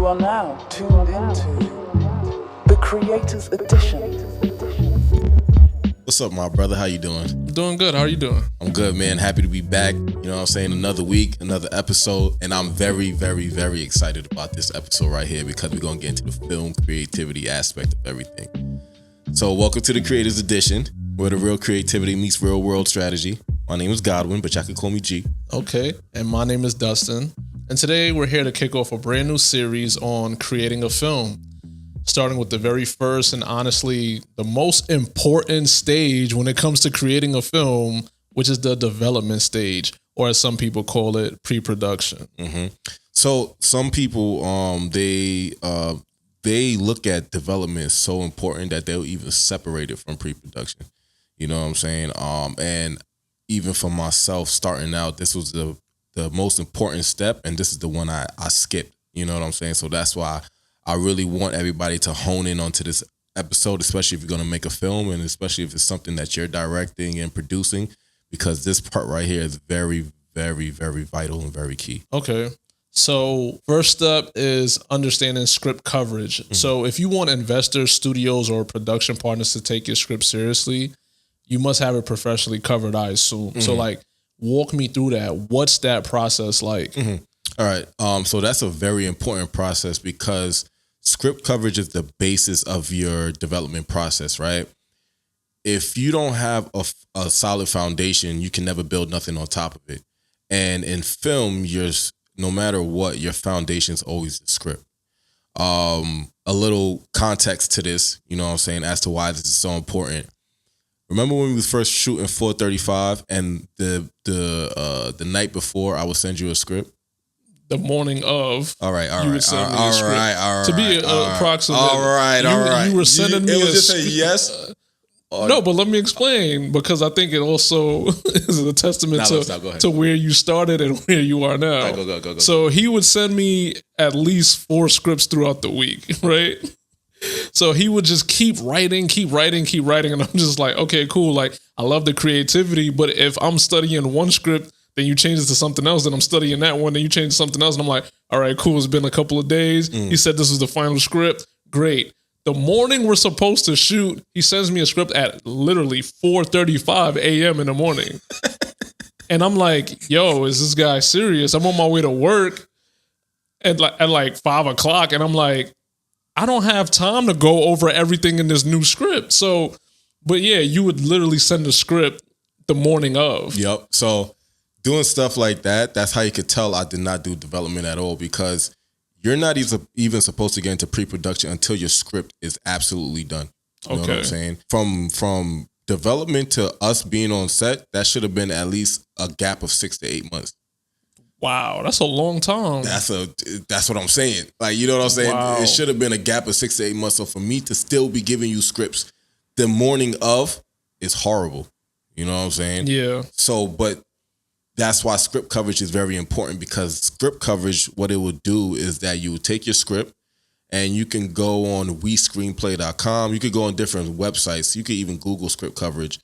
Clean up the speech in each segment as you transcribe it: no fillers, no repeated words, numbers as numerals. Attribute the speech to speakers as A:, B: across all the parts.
A: You are now tuned into the Creators Edition.
B: What's up, my brother? How you doing?
C: Doing good. How are you doing?
B: I'm good, man. Happy to be back. You know what I'm saying? Another week, another episode. And I'm very, very, very excited about this episode right here because we're going to get into the film creativity aspect of everything. So welcome to the Creators Edition, where the real creativity meets real world strategy. My name is Godwin, but y'all can call me G.
C: Okay. And my name is Dustin. And today we're here to kick off a brand new series on creating a film, starting with the very first and honestly the most important stage when it comes to creating a film, which is the development stage, or as some people call it, pre-production.
B: Mm-hmm. So some people, they look at development as so important that they'll even separate it from pre-production. You know what I'm saying? And even for myself starting out, this was the most important step, and this is the one I skipped. You know what I'm saying? So that's why I really want everybody to hone in onto this episode, especially if you're going to make a film and especially if it's something that you're directing and producing, because this part right here is very, very, very vital and very key.
C: Okay. So first up is understanding script coverage. Mm-hmm. So if you want investors, studios, or production partners to take your script seriously, you must have it professionally covered, I assume. Mm-hmm. So walk me through that. What's that process like?
B: Mm-hmm. All right. So that's a very important process because script coverage is the basis of your development process, right? If you don't have a solid foundation, you can never build nothing on top of it. And in film, no matter what, your foundation is always the script. A little context to this, you know what I'm saying, as to why this is so important. Remember when we was first shooting 435 and the night before I would send you a script?
C: The morning of.
B: All right.
C: You would send me a script. To be approximate.
B: All right.
C: You were sending me
B: it was just a yes?
C: No, but let me explain, because I think it also is a testament to where you started and where you are now.
B: Go.
C: So he would send me at least 4 scripts throughout the week, right? So he would just keep writing. And I'm just like, okay, cool. Like, I love the creativity, but if I'm studying one script, then you change it to something else, then I'm studying that one, then you change to something else. And I'm like, all right, cool. It's been a couple of days. He said this was the final script. Great. The morning we're supposed to shoot, he sends me a script at literally 4:35 a.m. in the morning. And I'm like, yo, is this guy serious? I'm on my way to work at like 5 o'clock. And I'm like, I don't have time to go over everything in this new script. So, but yeah, you would literally send a script the morning of.
B: Yep. So doing stuff like that, that's how you could tell I did not do development at all, because you're not even supposed to get into pre-production until your script is absolutely done. You know what I'm saying? From development to us being on set, that should have been at least a gap of 6 to 8 months.
C: Wow, that's a long time.
B: That's what I'm saying. Like, you know what I'm saying? Wow. It should have been a gap of 6 to 8 months. So for me to still be giving you scripts the morning of is horrible. You know what I'm saying?
C: Yeah.
B: So, but that's why script coverage is very important, because script coverage, what it would do is that you would take your script and you can go on WeScreenplay.com. You could go on different websites. You could even Google script coverage.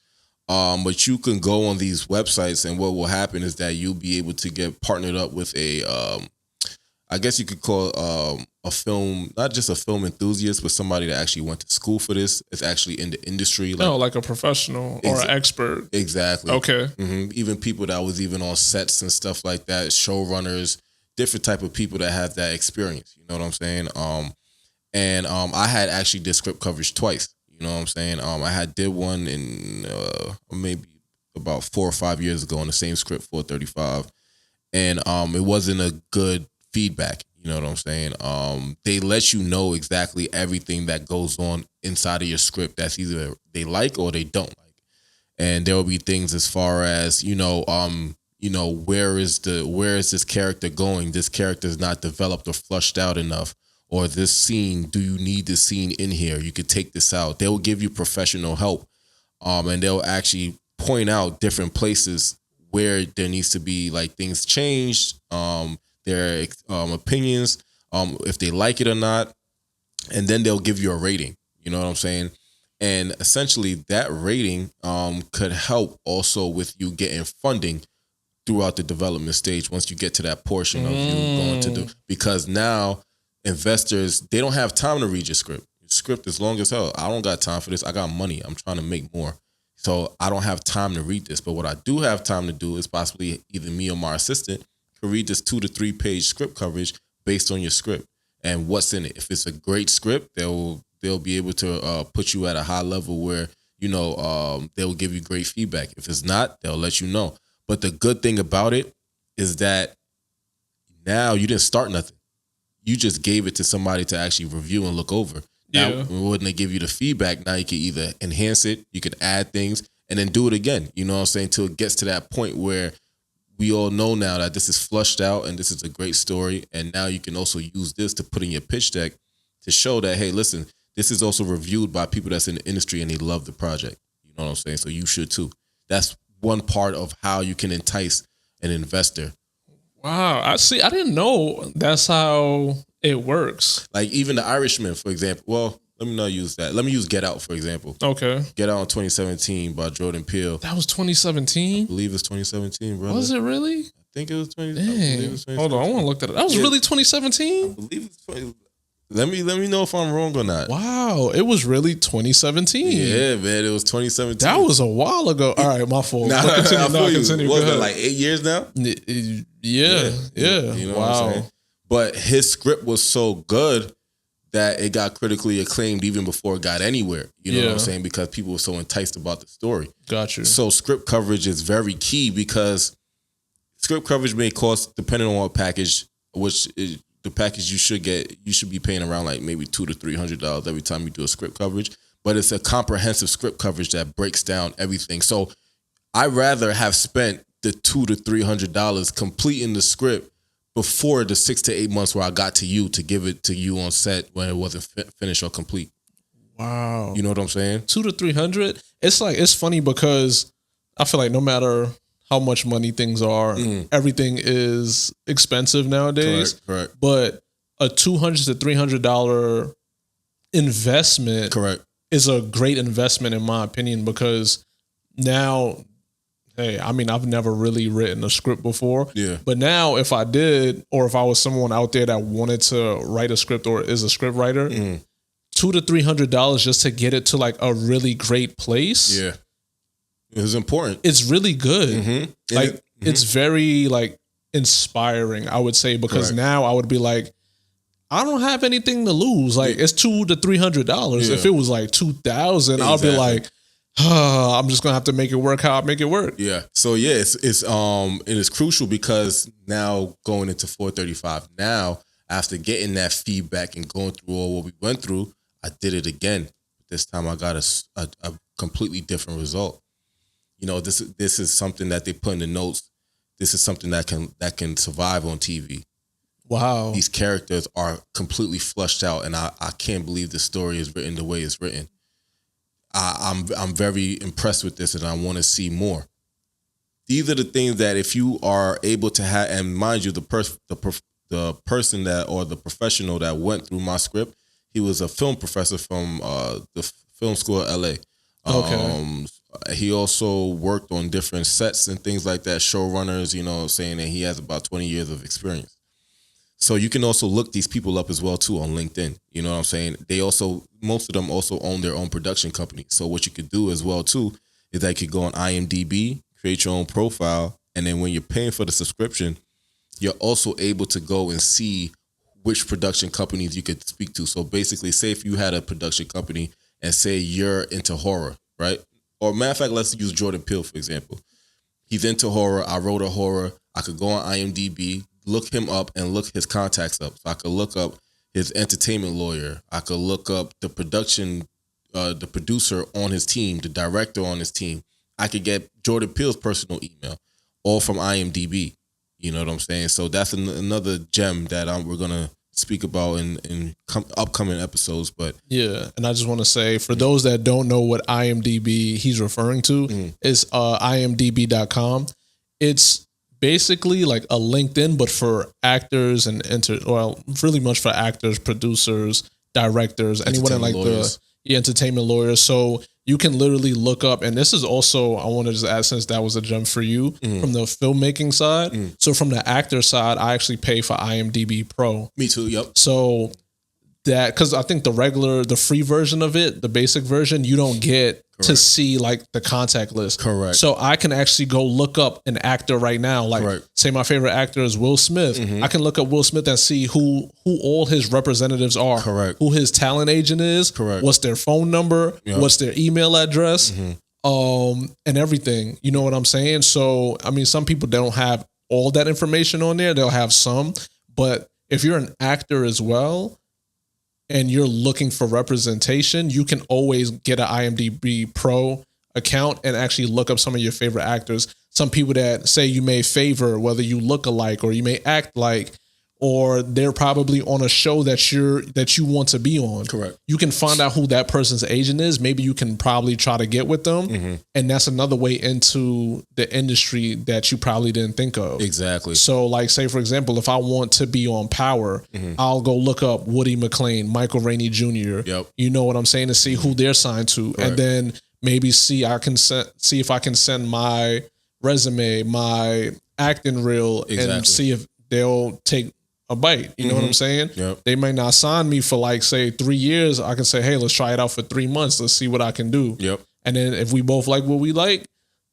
B: But you can go on these websites, and what will happen is that you'll be able to get partnered up with I guess you could call a film, not just a film enthusiast, but somebody that actually went to school for this. It's actually in the industry.
C: Like a professional or an expert.
B: Exactly.
C: Okay.
B: Mm-hmm. Even people that was even on sets and stuff like that, showrunners, different type of people that have that experience. You know what I'm saying? I had actually did script coverage twice. You know what I'm saying? I did one in maybe about 4 or 5 years ago on the same script, 435. And it wasn't a good feedback. You know what I'm saying? They let you know exactly everything that goes on inside of your script that's either they like or they don't like. And there will be things as far as, where is this character going? This character is not developed or flushed out enough. Or this scene, do you need this scene in here? You could take this out. They will give you professional help. And they'll actually point out different places where there needs to be like things changed, their opinions, if they like it or not. And then they'll give you a rating. You know what I'm saying? And essentially that rating could help also with you getting funding throughout the development stage once you get to that portion of you going to do. Because now investors, they don't have time to read your script. Your script is long as hell. I don't got time for this. I got money. I'm trying to make more. So I don't have time to read this. But what I do have time to do is possibly either me or my assistant can read this 2 to 3 page script coverage based on your script and what's in it. If it's a great script, they'll be able to put you at a high level where, they'll give you great feedback. If it's not, they'll let you know. But the good thing about it is that now you didn't start nothing. You just gave it to somebody to actually review and look over. Now, when they give you the feedback, now you can either enhance it, you can add things, and then do it again. You know what I'm saying? Till it gets to that point where we all know now that this is flushed out and this is a great story. And now you can also use this to put in your pitch deck to show that, hey, listen, this is also reviewed by people that's in the industry and they love the project. You know what I'm saying? So you should too. That's one part of how you can entice an investor.
C: Wow. I see. I didn't know that's how it works.
B: Like even The Irishman, for example. Well, let me not use that. Let me use Get Out, for example.
C: Okay.
B: Get Out in 2017 by Jordan Peele.
C: That was 2017?
B: I believe it's 2017, brother.
C: Was it really?
B: I think it was 20.
C: Dang. Hold on, I want to look that up. That was really 2017?
B: I believe it's 20. Let me know if I'm wrong or not.
C: Wow, it was really 2017.
B: Yeah, man, it was 2017.
C: That was a while ago. All right, my fault. Continue.
B: What was it, like 8 years now?
C: Yeah.
B: You know what I'm saying? But his script was so good that it got critically acclaimed even before it got anywhere. You know what I'm saying? Because people were so enticed about the story.
C: Got you.
B: So script coverage is very key because script coverage may cost, depending on what package, which is the package you should get, you should be paying around like maybe $200 to $300 every time you do a script coverage. But it's a comprehensive script coverage that breaks down everything. So I'd rather have spent the $200 to $300 completing the script before the 6 to 8 months where I got to you to give it to you on set when it wasn't finished or complete.
C: Wow.
B: You know what I'm saying?
C: 200 to 300. It's funny because I feel like no matter how much money things are, everything is expensive nowadays.
B: Correct.
C: But a $200 to $300 investment is a great investment in my opinion because now, hey, I mean, I've never really written a script before.
B: Yeah.
C: But now if I did, or if I was someone out there that wanted to write a script or is a script writer, $200 to $300 just to get it to like a really great place.
B: Yeah. It's important.
C: It's really good. Like it's very like inspiring, I would say, because now I would be like, I don't have anything to lose. Like it's $200 to $300. If it was like $2,000, I'll be like, I'm just gonna have to make it work how I make it work.
B: Yeah. So yeah, it is crucial because now going into 435, now after getting that feedback and going through all what we went through, I did it again. This time I got a completely different result. You know, this is something that they put in the notes. This is something that can survive on TV.
C: Wow.
B: These characters are completely flushed out, and I can't believe the story is written the way it's written. I'm very impressed with this, and I want to see more. These are the things that if you are able to have, and mind you, the person that, or the professional that went through my script, he was a film professor from the film school of LA.
C: Okay.
B: He also worked on different sets and things like that, showrunners, you know, saying that he has about 20 years of experience. So you can also look these people up as well too on LinkedIn. You know what I'm saying? Most of them also own their own production company. So what you could do as well too is that you could go on IMDb, create your own profile, and then when you're paying for the subscription, you're also able to go and see which production companies you could speak to. So basically, say if you had a production company and say you're into horror, right? Or matter of fact, let's use Jordan Peele, for example. He's into horror. I wrote a horror. I could go on IMDb, look him up and look his contacts up. So I could look up his entertainment lawyer. I could look up the the producer on his team, the director on his team. I could get Jordan Peele's personal email, all from IMDb. You know what I'm saying? So that's another gem that we're going to speak about in upcoming episodes. But
C: yeah, and I just want to say, for those that don't know what IMDb he's referring to, is imdb.com. It's basically like a LinkedIn, but for actors and really much for actors, producers, directors, anyone in like lawyers. The entertainment lawyers. So you can literally look up, and this is also, I want to just add, since that was a gem for you from the filmmaking side. So from the actor side, I actually pay for IMDb Pro.
B: Me too. Yep.
C: So that, because I think the free version of it, the basic version, you don't get to see like the contact list.
B: Correct.
C: So I can actually go look up an actor right now. Like say my favorite actor is Will Smith. I can look up Will Smith and see who all his representatives are.
B: Correct.
C: Who his talent agent is.
B: Correct.
C: What's their phone number? Yep. What's their email address? And everything. You know what I'm saying? So I mean, some people, they don't have all that information on there. They'll have some, but if you're an actor as well, and you're looking for representation, you can always get an IMDb Pro account and actually look up some of your favorite actors. Some people that say you may favor, whether you look alike or you may act like, or they're probably on a show that you want to be on.
B: Correct.
C: You can find out who that person's agent is. Maybe you can probably try to get with them. And that's another way into the industry that you probably didn't think of.
B: Exactly.
C: So like, say for example, if I want to be on Power, I'll go look up Woody McClain, Michael Rainey Jr.
B: Yep.
C: You know what I'm saying? To see who they're signed to. And then maybe see if I can send my resume, my acting reel, and see if they'll take a bite. You know what I'm saying?
B: Yep.
C: They might not sign me for like, say, 3 years. I can say, hey, let's try it out for 3 months. Let's see what I can do.
B: Yep.
C: And then if we both like what we like,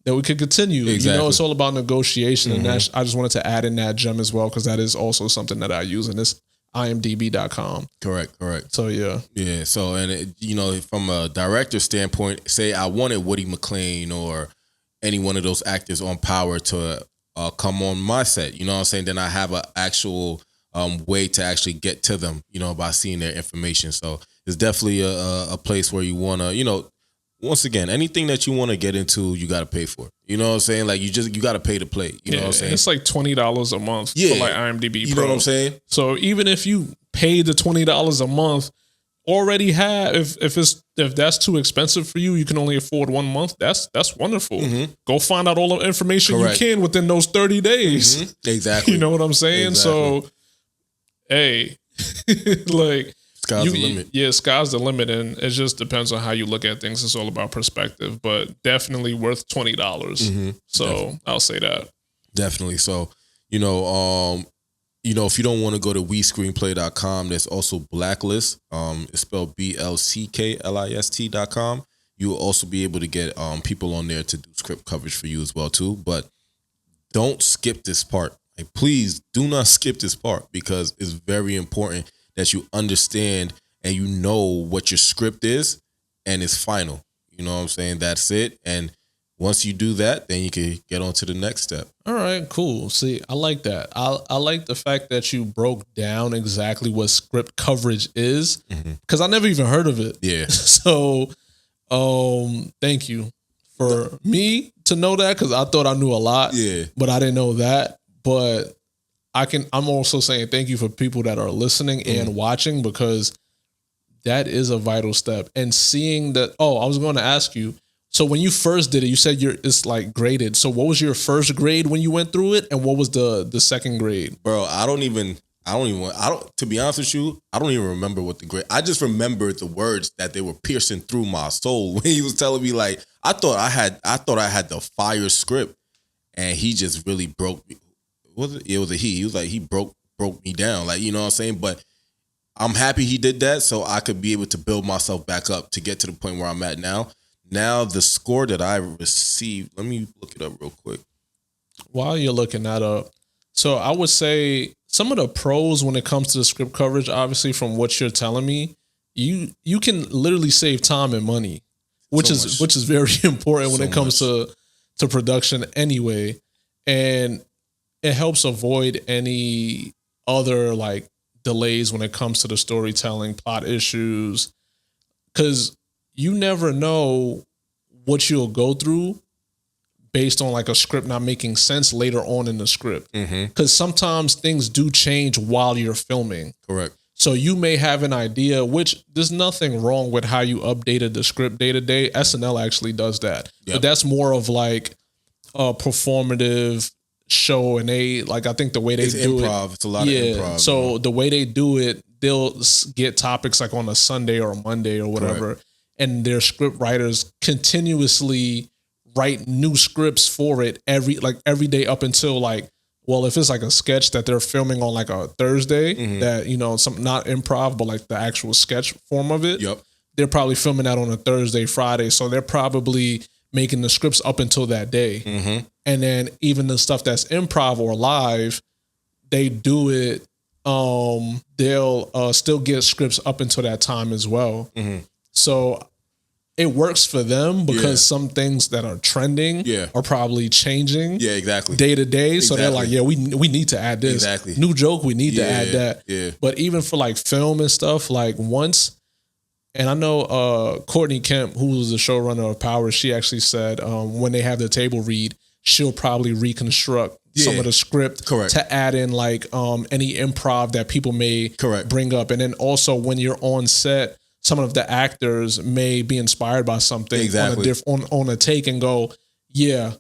C: then we could continue.
B: Exactly.
C: You know, it's all about negotiation. And that's, I just wanted to add in that gem as well, because that is also something that I use in this imdb.com.
B: Correct.
C: So yeah.
B: Yeah. So, and you know, from a director standpoint, say I wanted Woody McClain or any one of those actors on Power to come on my set, you know what I'm saying? Then I have an actual way to actually get to them, you know, by seeing their information. So it's definitely a place where you want to, you know, once again, anything that you want to get into, you got to pay for. You know what I'm saying? Like you got to pay to play. You know what I'm saying?
C: It's like $20 a month for like IMDb Pro.
B: You know what I'm saying?
C: So even if you pay the $20 a month, already have, if that's too expensive for you, you can only afford 1 month. That's wonderful. Go find out all the information you can within those 30 days.
B: Exactly.
C: You know what I'm saying? So, hey, like
B: sky's the limit.
C: Yeah, sky's the limit, and it just depends on how you look at things. It's all about perspective, but definitely worth $20. So definitely. I'll say that. Definitely.
B: So, you know, if you don't want to go to WeScreenplay.com, there's also Blacklist. It's spelled BLCKLIST.com. You will also be able to get people on there to do script coverage for you as well too. But don't skip this part. Like, please do not skip this part, because it's very important that you understand and you know what your script is and it's final. You know what I'm saying? That's it. And once you do that, then you can get on to the next step.
C: All right, cool. See, I like that. I like the fact that you broke down exactly what script coverage is, because I never even heard of it.
B: Yeah.
C: So, thank you for me to know that, because I thought I knew a lot.
B: Yeah.
C: But I didn't know that. But I'm also saying thank you for people that are listening and watching, because that is a vital step. And seeing that, I was going to ask you, so when you first did it, you said it's like graded. So what was your first grade when you went through it, and what was the second grade?
B: Bro, to be honest with you, I don't even remember what the grade. I just remembered the words that they were piercing through my soul when he was telling me, like, I thought I had the fire script, and he just really broke me. It was a he. He was like, he broke me down. Like, you know what I'm saying? But I'm happy he did that, so I could be able to build myself back up to get to the point where I'm at now. Now, the score that I received, let me look it up real quick.
C: While you're looking that up, so I would say some of the pros when it comes to the script coverage, obviously from what you're telling me, you can literally save time and money, which is very important when it comes to production anyway. And it helps avoid any other like delays when it comes to the storytelling, plot issues, because you never know what you'll go through based on like a script not making sense later on in the script. Because sometimes things do change while you're filming.
B: Correct.
C: So you may have an idea, which there's nothing wrong with how you updated the script day to day. SNL actually does that. Yep. But that's more of like a performative show, and they like, I think the way they do
B: improv. It's a lot of improv.
C: So the way they do it, they'll get topics like on a Sunday or a Monday or whatever. Correct. and their script writers continuously write new scripts for it every day up until like, well, if it's like a sketch that they're filming on like a Thursday, that, you know, some not improv, but like the actual sketch form of it.
B: Yep.
C: They're probably filming that on a Thursday, Friday. So they're probably making the scripts up until that day. And then even the stuff that's improv or live, they do it. They'll still get scripts up until that time as well. So it works for them because some things that are trending are probably changing day to day. So they're like, yeah, we need to add this. New joke, we need to add that. But even for like film and stuff, like once, and I know Courtney Kemp, who was the showrunner of Power, she actually said when they have the table read, she'll probably reconstruct some of the script to add in like any improv that people may bring up. And then also when you're on set, some of the actors may be inspired by something on a take and go, yeah,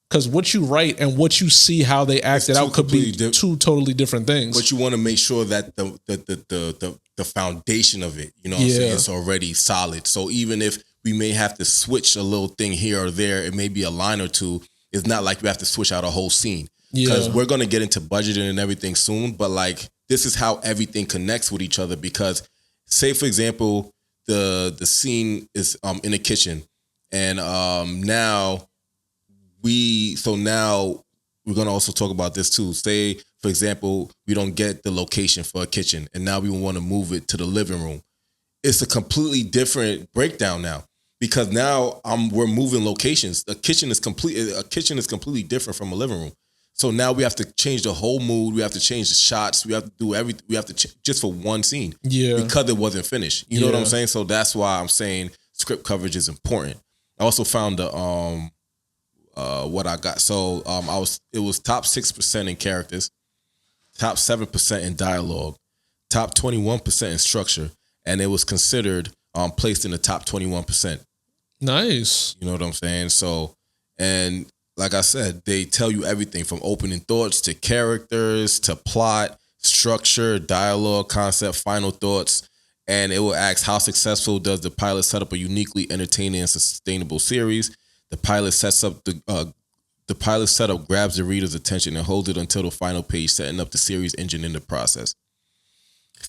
C: because what you write and what you see how they act it out could be two totally different things.
B: But you want to make sure that the foundation of it, you know what I'm saying, is already solid. So even if we may have to switch a little thing here or there, it may be a line or two. It's not like we have to switch out a whole scene. Because we're going to get into budgeting and everything soon. But like, this is how everything connects with each other. Because say, for example, the scene is in a kitchen. And now we're going to also talk about this too. Say, for example, we don't get the location for a kitchen. And now we want to move it to the living room. It's a completely different breakdown now. Because now we're moving locations. A kitchen is completely different from a living room. So now we have to change the whole mood. We have to change the shots. We have to do everything. We have to just for one scene. Because it wasn't finished. You know what I'm saying? So that's why I'm saying script coverage is important. I also found the what I got. So it was top 6% in characters, top 7% in dialogue, top 21% in structure, and it was considered placed in the top 21%.
C: Nice.
B: You know what I'm saying? So, and like I said, they tell you everything from opening thoughts to characters to plot, structure, dialogue, concept, final thoughts. And it will ask, how successful does the pilot set up a uniquely entertaining and sustainable series? The pilot setup grabs the reader's attention and holds it until the final page, setting up the series engine in the process.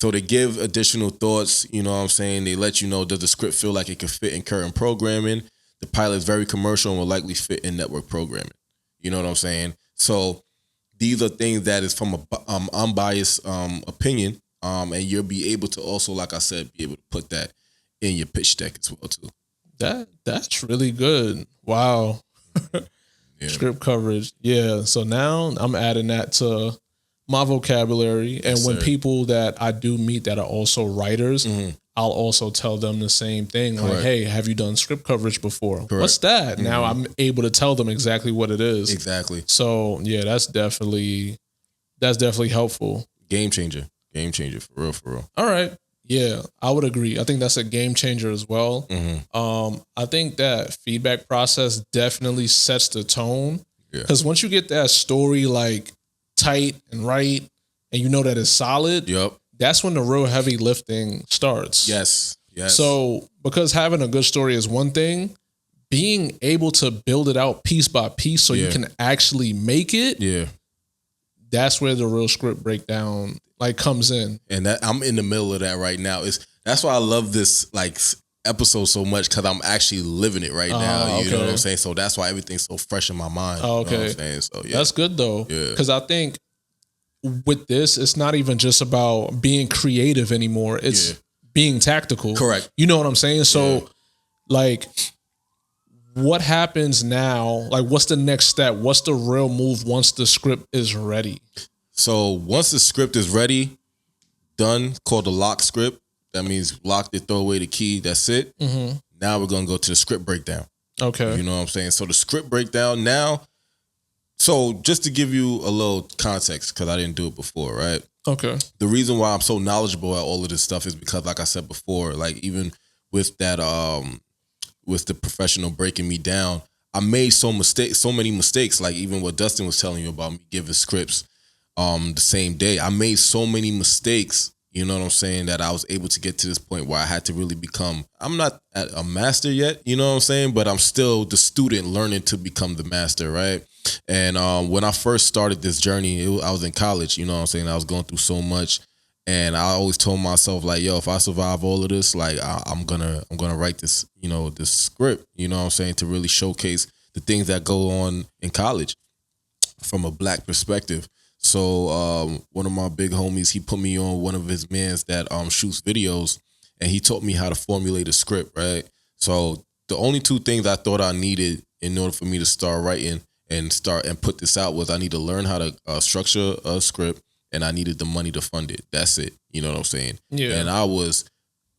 B: So they give additional thoughts, you know what I'm saying? They let you know, does the script feel like it can fit in current programming? The pilot is very commercial and will likely fit in network programming. You know what I'm saying? So these are things that is from a unbiased opinion, and you'll be able to also, like I said, be able to put that in your pitch deck as well too.
C: That's really good. Wow. Script coverage. Yeah. So now I'm adding that to my vocabulary. And when people that I do meet that are also writers, I'll also tell them the same thing. Like, hey, have you done script coverage before? What's that? Now I'm able to tell them exactly what it is.
B: Exactly.
C: So yeah, that's definitely helpful.
B: Game changer for real. All
C: right. Yeah, I would agree. I think that's a game changer as well. I think that feedback process definitely sets the tone. Because once you get that story like tight and right, and you know that it's solid, that's when the real heavy lifting starts.
B: Yes.
C: So because having a good story is one thing, being able to build it out piece by piece so you can actually make it, that's where the real script breakdown like comes in.
B: And that I'm in the middle of that right now. That's why I love this like episode so much, because I'm actually living it right now. You know what I'm saying? So that's why everything's so fresh in my mind. You know what I'm saying? So
C: that's good though. Because I think with this, it's not even just about being creative anymore. It's being tactical.
B: Correct.
C: You know what I'm saying? So like, what happens now? Like, what's the next step? What's the real move once the script is ready?
B: So once the script is ready, done, called the lock script. That means locked it, throw away the key. That's it. Now we're going to go to the script breakdown.
C: Okay.
B: You know what I'm saying? So the script breakdown now. So just to give you a little context, because I didn't do it before, right?
C: Okay.
B: The reason why I'm so knowledgeable at all of this stuff is because, like I said before, like even with that, with the professional breaking me down, I made so many mistakes. Like even what Dustin was telling you about me giving scripts the same day. I made so many mistakes, You know what I'm saying? That I was able to get to this point where I had to really become, I'm not a master yet, you know what I'm saying? But I'm still the student learning to become the master, right? And when I first started this journey, I was in college, you know what I'm saying? I was going through so much. And I always told myself, like, yo, if I survive all of this, like, I'm gonna write this, you know, this script, you know what I'm saying, to really showcase the things that go on in college from a black perspective. So one of my big homies, he put me on one of his mans that shoots videos, and he taught me how to formulate a script, right? So the only two things I thought I needed in order for me to start writing and put this out was I need to learn how to structure a script, and I needed the money to fund it. That's it. You know what I'm saying?
C: Yeah.
B: And I was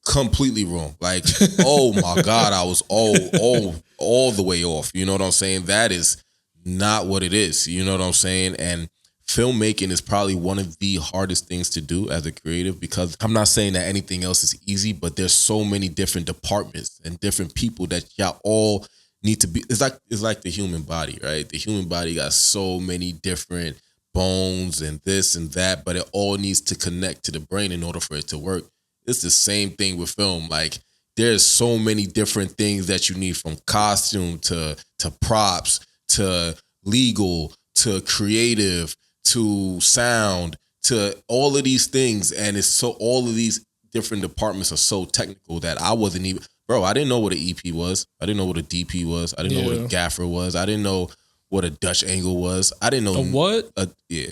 B: completely wrong. Like, oh my God, I was all the way off. You know what I'm saying? That is not what it is. You know what I'm saying? And filmmaking is probably one of the hardest things to do as a creative, because I'm not saying that anything else is easy, but there's so many different departments and different people that y'all all need to be. It's like the human body, right? The human body got so many different bones and this and that, but it all needs to connect to the brain in order for it to work. It's the same thing with film. Like, there's so many different things that you need, from costume to props to legal to creative to sound to all of these things. And it's so, all of these different departments are so technical that I wasn't even, bro, I didn't know what an EP was. I didn't know what a DP was. I didn't know what a gaffer was. I didn't know what a Dutch angle was. I didn't know.
C: A what?
B: Yeah,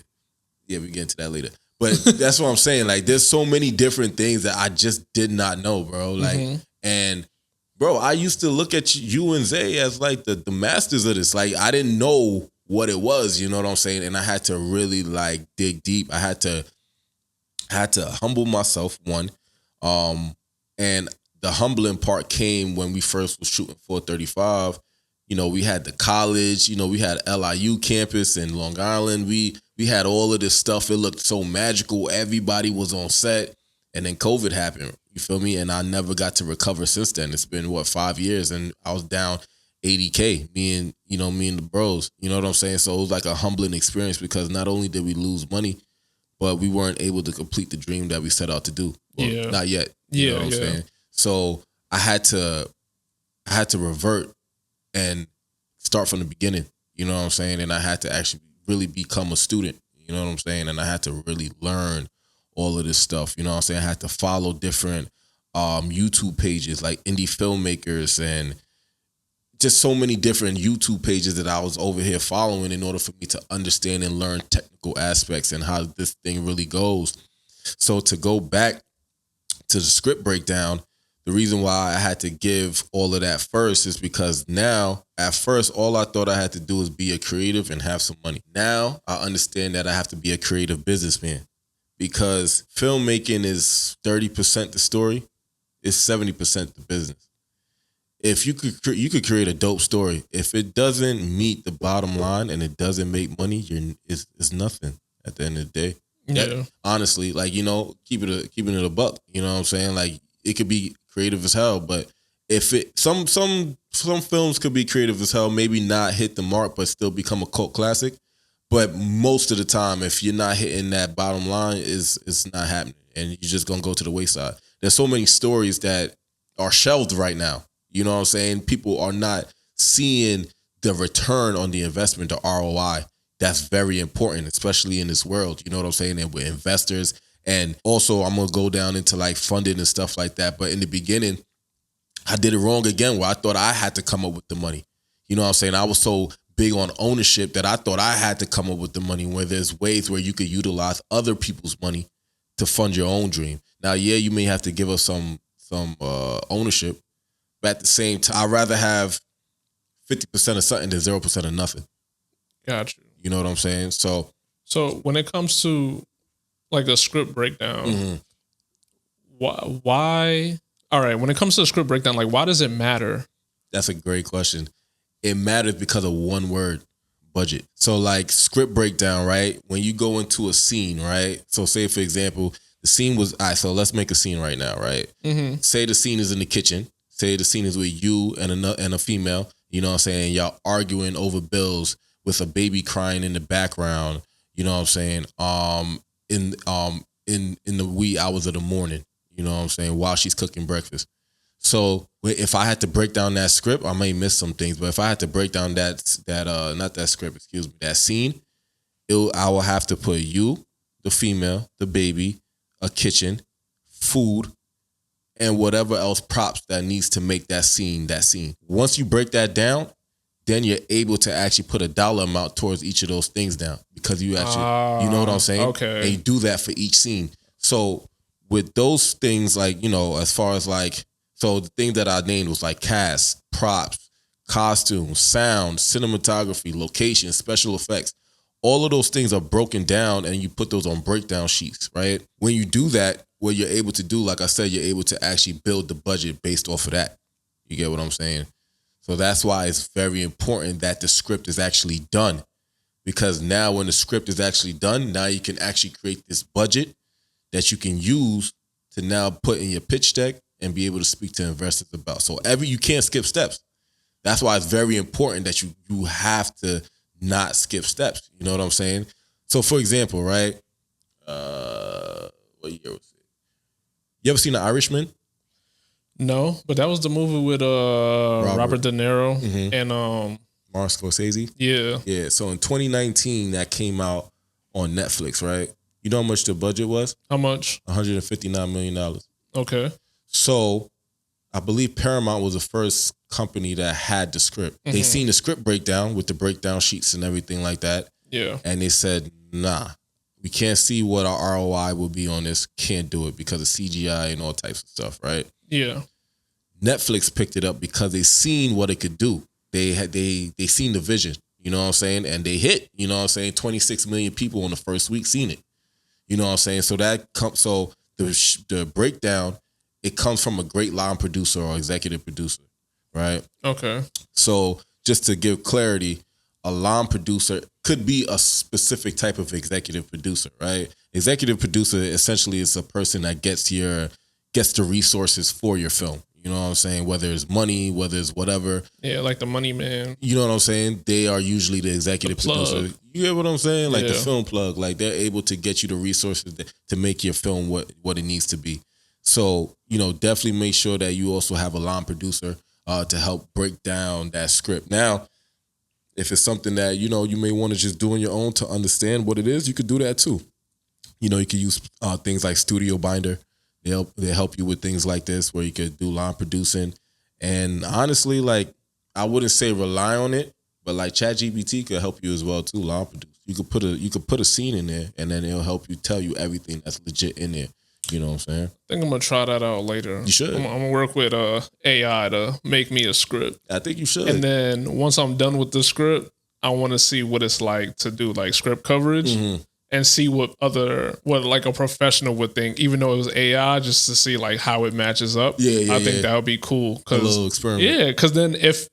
B: we get into that later. But that's what I'm saying. Like, there's so many different things that I just did not know, bro. Like, and bro, I used to look at you and Zay as like the masters of this. Like, I didn't know what it was, you know what I'm saying? And I had to really like dig deep. I had to humble myself, one. And the humbling part came when we first was shooting 435. You know, we had the college, you know, we had LIU campus in Long Island. We had all of this stuff. It looked so magical. Everybody was on set. And then COVID happened. You feel me? And I never got to recover since then. It's been, 5 years? And I was down $80K, me and the bros. You know what I'm saying? So it was like a humbling experience, because not only did we lose money, but we weren't able to complete the dream that we set out to do. Well, not yet. You know what I'm saying? So I had to revert and start from the beginning. You know what I'm saying? And I had to actually really become a student. You know what I'm saying? And I had to really learn all of this stuff. You know what I'm saying? I had to follow different YouTube pages like indie filmmakers and just so many different YouTube pages that I was over here following in order for me to understand and learn technical aspects and how this thing really goes. So to go back to the script breakdown, the reason why I had to give all of that first is because now, at first, all I thought I had to do is be a creative and have some money. Now I understand that I have to be a creative businessman, because filmmaking is 30% the story, it's 70% the business. If you could create a dope story, if it doesn't meet the bottom line and it doesn't make money, it's nothing at the end of the day.
C: Yeah.
B: Honestly, like, you know, keeping it a buck. You know what I'm saying? Like, it could be creative as hell, but if it some films could be creative as hell, maybe not hit the mark, but still become a cult classic. But most of the time, if you're not hitting that bottom line, it's not happening, and you're just gonna go to the wayside. There's so many stories that are shelved right now. You know what I'm saying? People are not seeing the return on the investment, the ROI. That's very important, especially in this world. You know what I'm saying? And with investors. And also, I'm going to go down into like funding and stuff like that. But in the beginning, I did it wrong again, where I thought I had to come up with the money. You know what I'm saying? I was so big on ownership that I thought I had to come up with the money, where there's ways where you could utilize other people's money to fund your own dream. Now, yeah, you may have to give us some ownership. But at the same time, I'd rather have 50% of something than 0% of nothing.
C: Got you.
B: You know what I'm saying? So
C: when it comes to like a script breakdown, why? All right, when it comes to the script breakdown, like, why does it matter?
B: That's a great question. It matters because of one word: budget. So like script breakdown, right? When you go into a scene, right? So say, for example, the scene was, all right, so let's make a scene right now, right? Mm-hmm. Say the scene is in the kitchen. Say the scene is with you and a female, you know what I'm saying? Y'all arguing over bills with a baby crying in the background, you know what I'm saying? in the wee hours of the morning. You know what I'm saying? While she's cooking breakfast. So if I had to break down that script, I may miss some things. But if I had to break down that not that script, excuse me, that scene, I will have to put you, the female, the baby, a kitchen, food, and whatever else props that needs to make that scene. Once you break that down, then you're able to actually put a dollar amount towards each of those things down, because you actually, you know what I'm saying?
C: Okay.
B: And you do that for each scene. So with those things, like, you know, as far as like, so the thing that I named was like cast, props, costumes, sound, cinematography, location, special effects. All of those things are broken down and you put those on breakdown sheets, right? When you do that, what you're able to do, like I said, you're able to actually build the budget based off of that. You get what I'm saying? So that's why it's very important that the script is actually done. Because now when the script is actually done, now you can actually create this budget that you can use to now put in your pitch deck and be able to speak to investors about. So you can't skip steps. That's why it's very important that you have to not skip steps. You know what I'm saying? So for example, right? What year was it? You ever seen The Irishman?
C: No, but that was the movie with Robert De Niro and
B: Martin Scorsese.
C: Yeah.
B: Yeah. So in 2019, that came out on Netflix, right? You know how much the budget was?
C: How much?
B: $159 million.
C: Okay.
B: So I believe Paramount was the first company that had the script. They seen the script breakdown with the breakdown sheets and everything like that.
C: Yeah.
B: And they said, nah, we can't see what our ROI will be on this. Can't do it because of CGI and all types of stuff, right?
C: Yeah.
B: Netflix picked it up because they seen what it could do. They seen the vision, you know what I'm saying? And they hit, you know what I'm saying? 26 million people in the first week seen it. You know what I'm saying? So the breakdown, it comes from a great line producer or executive producer, right?
C: Okay.
B: So just to give clarity, a line producer could be a specific type of executive producer, right? Executive producer essentially is a person that gets the resources for your film. You know what I'm saying? Whether it's money, whether it's whatever.
C: Yeah, like the money man.
B: You know what I'm saying? They are usually the executive producer. You get what I'm saying? Like the film plug. Like they're able to get you the resources to make your film what it needs to be. So, you know, definitely make sure that you also have a line producer to help break down that script. Now, if it's something that, you know, you may want to just do on your own to understand what it is, you could do that too. You know, you could use things like Studio Binder. They help you with things like this where you could do line producing. And honestly, like, I wouldn't say rely on it, but like ChatGPT could help you as well too, line produce. You could put a scene in there and then it'll help you tell you everything that's legit in there. You know what I'm saying?
C: I think I'm going to try that out later.
B: You should.
C: I'm going to work with AI to make me a script.
B: I think you should.
C: And then once I'm done with the script, I want to see what it's like to do like script coverage and see what like a professional would think, even though it was AI, just to see like how it matches up. I think that would be cool.
B: A little experiment.
C: Yeah, because then if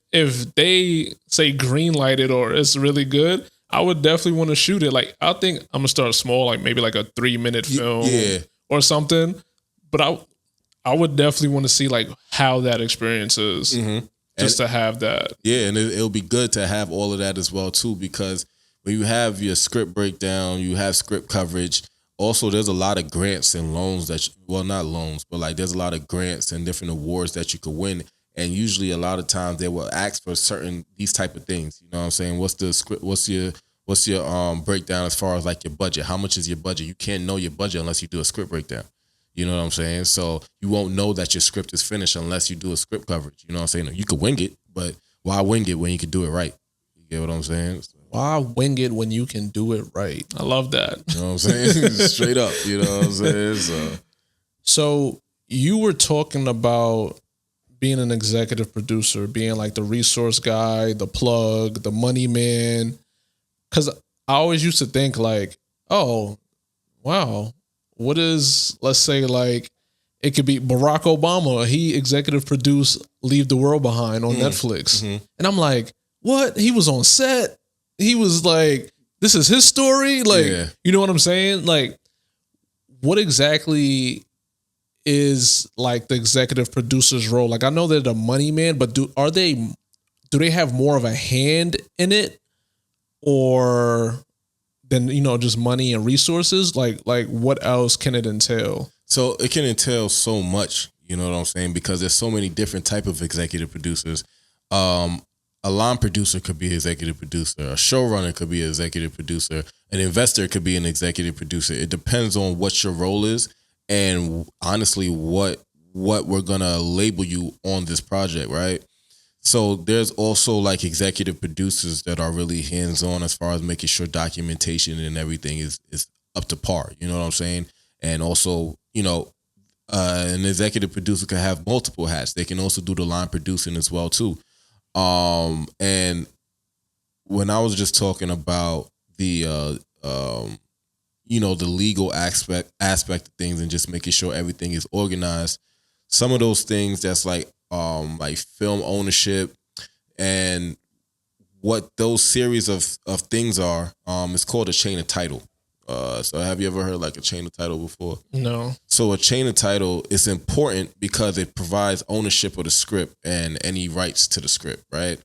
C: they say green lighted or it's really good, I would definitely want to shoot it. Like, I think I'm going to start small, like maybe like a 3-minute film.
B: Yeah.
C: Or something, but I would definitely want to see like how that experience is, just to have that.
B: Yeah, and it'll be good to have all of that as well too, because when you have your script breakdown, you have script coverage. Also, there's a lot of grants and loans not loans, but like there's a lot of grants and different awards that you could win. And usually, a lot of times they will ask for these type of things. You know what I'm saying? What's the script? What's your breakdown as far as like your budget? How much is your budget? You can't know your budget unless you do a script breakdown. You know what I'm saying? So you won't know that your script is finished unless you do a script coverage. You know what I'm saying? You could wing it, but why wing it when you can do it right? You get what I'm saying? So,
C: why wing it when you can do it right? I love that.
B: you know what I'm saying? Straight up. You know what I'm saying?
C: So you were talking about being an executive producer, being like the resource guy, the plug, the money man. Because I always used to think like, oh, wow, what is, let's say like, it could be Barack Obama. He executive produced Leave the World Behind on Netflix. And I'm like, what? He was on set. He was like, this is his story. Like, you know what I'm saying? Like, what exactly is like the executive producer's role? Like, I know they're the money man, but do they have more of a hand in it? Or than just money and resources? Like what else can it entail?
B: So it can entail so much, you know what I'm saying? Because there's so many different type of executive producers. A line producer could be an executive producer. A showrunner could be an executive producer. An investor could be an executive producer. It depends on what your role is and honestly what we're gonna label you on this project, right? So there's also like executive producers that are really hands-on as far as making sure documentation and everything is up to par. You know what I'm saying? And also, an executive producer can have multiple hats. They can also do the line producing as well too. And when I was just talking about the the legal aspect of things and just making sure everything is organized, some of those things that's like film ownership and what those series of things are, it's called a chain of title. So have you ever heard like a chain of title before?
C: No.
B: So a chain of title is important because it provides ownership of the script and any rights to the script, right?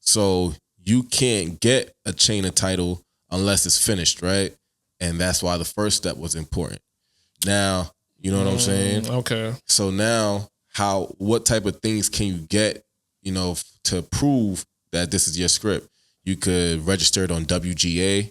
B: So you can't get a chain of title unless it's finished, right? And that's why the first step was important. Now, you know what I'm saying?
C: Okay.
B: So now what type of things can you get, to prove that this is your script? You could register it on WGA.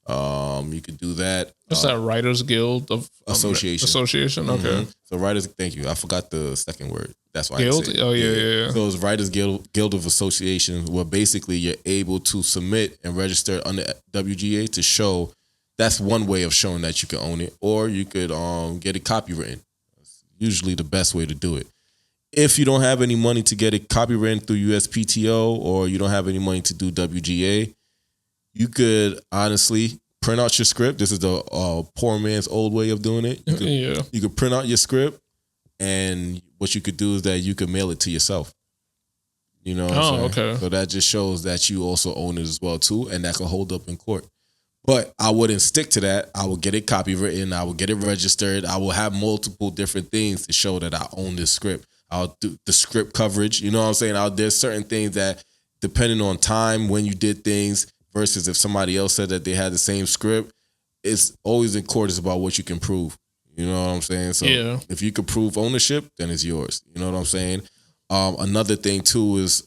B: You could do that.
C: What's that? Writers Guild of
B: Association.
C: Association. Okay.
B: Mm-hmm. So writers. Thank you. I forgot the second word. That's why.
C: Guild.
B: I said
C: Oh yeah.
B: So it's Writers Guild of Association, where basically you're able to submit and register under WGA to show. That's one way of showing that you can own it, or you could get it copywritten. That's usually the best way to do it. If you don't have any money to get it copywritten through USPTO, or you don't have any money to do WGA, you could honestly print out your script. This is the poor man's old way of doing it. You could print out your script, and what you could do is that you could mail it to yourself. You know what I'm saying?
C: Okay.
B: So that just shows that you also own it as well too, and that could hold up in court. But I wouldn't stick to that. I would get it copywritten. I would get it registered. I will have multiple different things to show that I own this script. I'll do the script coverage. You know what I'm saying? There's certain things that, depending on time, when you did things, versus if somebody else said that they had the same script, it's always in court is about what you can prove. You know what I'm saying? So if you could prove ownership, then it's yours. You know what I'm saying? Another thing too is,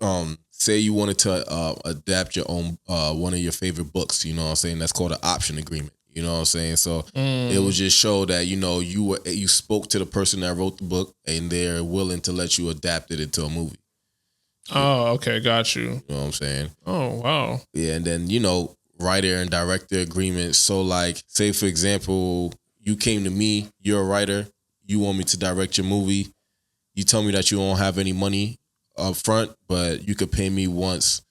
B: say you wanted to adapt your own one of your favorite books. You know what I'm saying? That's called an option agreement. You know what I'm saying? So it would just show that, you spoke to the person that wrote the book and they're willing to let you adapt it into a movie.
C: Oh, okay. Got you.
B: You know what I'm saying?
C: Oh, wow.
B: Yeah. And then, writer and director agreements. So like, say for example, you came to me, you're a writer, you want me to direct your movie. You tell me that you don't have any money up front, but you could pay me once.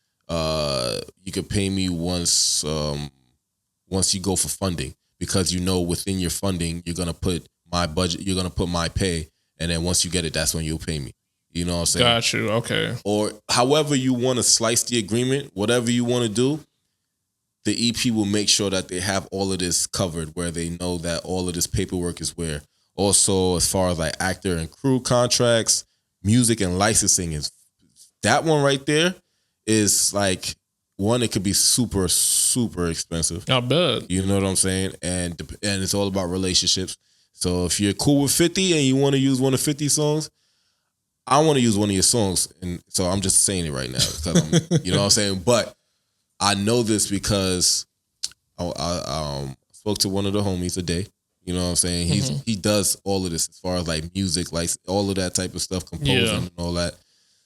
B: Once you go for funding, because within your funding you're gonna put my budget, you're gonna put my pay, and then once you get it, that's when you'll pay me. You know what I'm saying?
C: Got you. Okay.
B: Or however you want to slice the agreement, whatever you want to do, the EP will make sure that they have all of this covered, where they know that all of this paperwork is where. Also, as far as like actor and crew contracts, music and licensing is that one right there is like one. It could be super, super expensive.
C: I bet.
B: You know what I'm saying? And it's all about relationships. So if you're cool with 50 and you want to use one of 50's songs, I want to use one of your songs. And so I'm just saying it right now because you know what I'm saying? But I know this because I spoke to one of the homies today. You know what I'm saying? He does all of this as far as like music, like all of that type of stuff, composing and all that.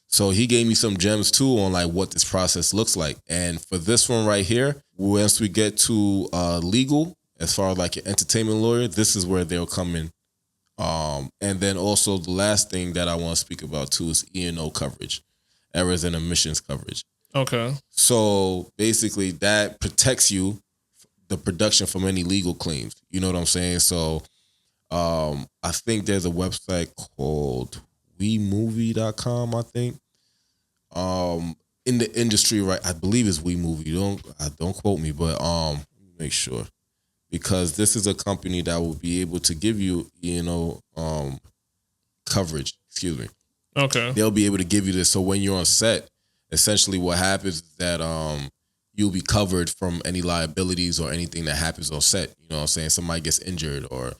B: So he gave me some gems too on like what this process looks like. And for this one right here, once we get to legal, as far as like an entertainment lawyer, this is where they'll come in. And then also the last thing that I want to speak about too is E&O coverage, errors and omissions coverage.
C: Okay.
B: So basically that protects you, the production, from any legal claims. You know what I'm saying? So I think there's a website called WeMovie.com, I think. In the industry, right? I believe it's WeMovie. Don't quote me, but make sure. Because this is a company that will be able to give you, coverage. Excuse me.
C: Okay.
B: They'll be able to give you this. So when you're on set, essentially what happens is that you'll be covered from any liabilities or anything that happens on set. You know what I'm saying? Somebody gets injured or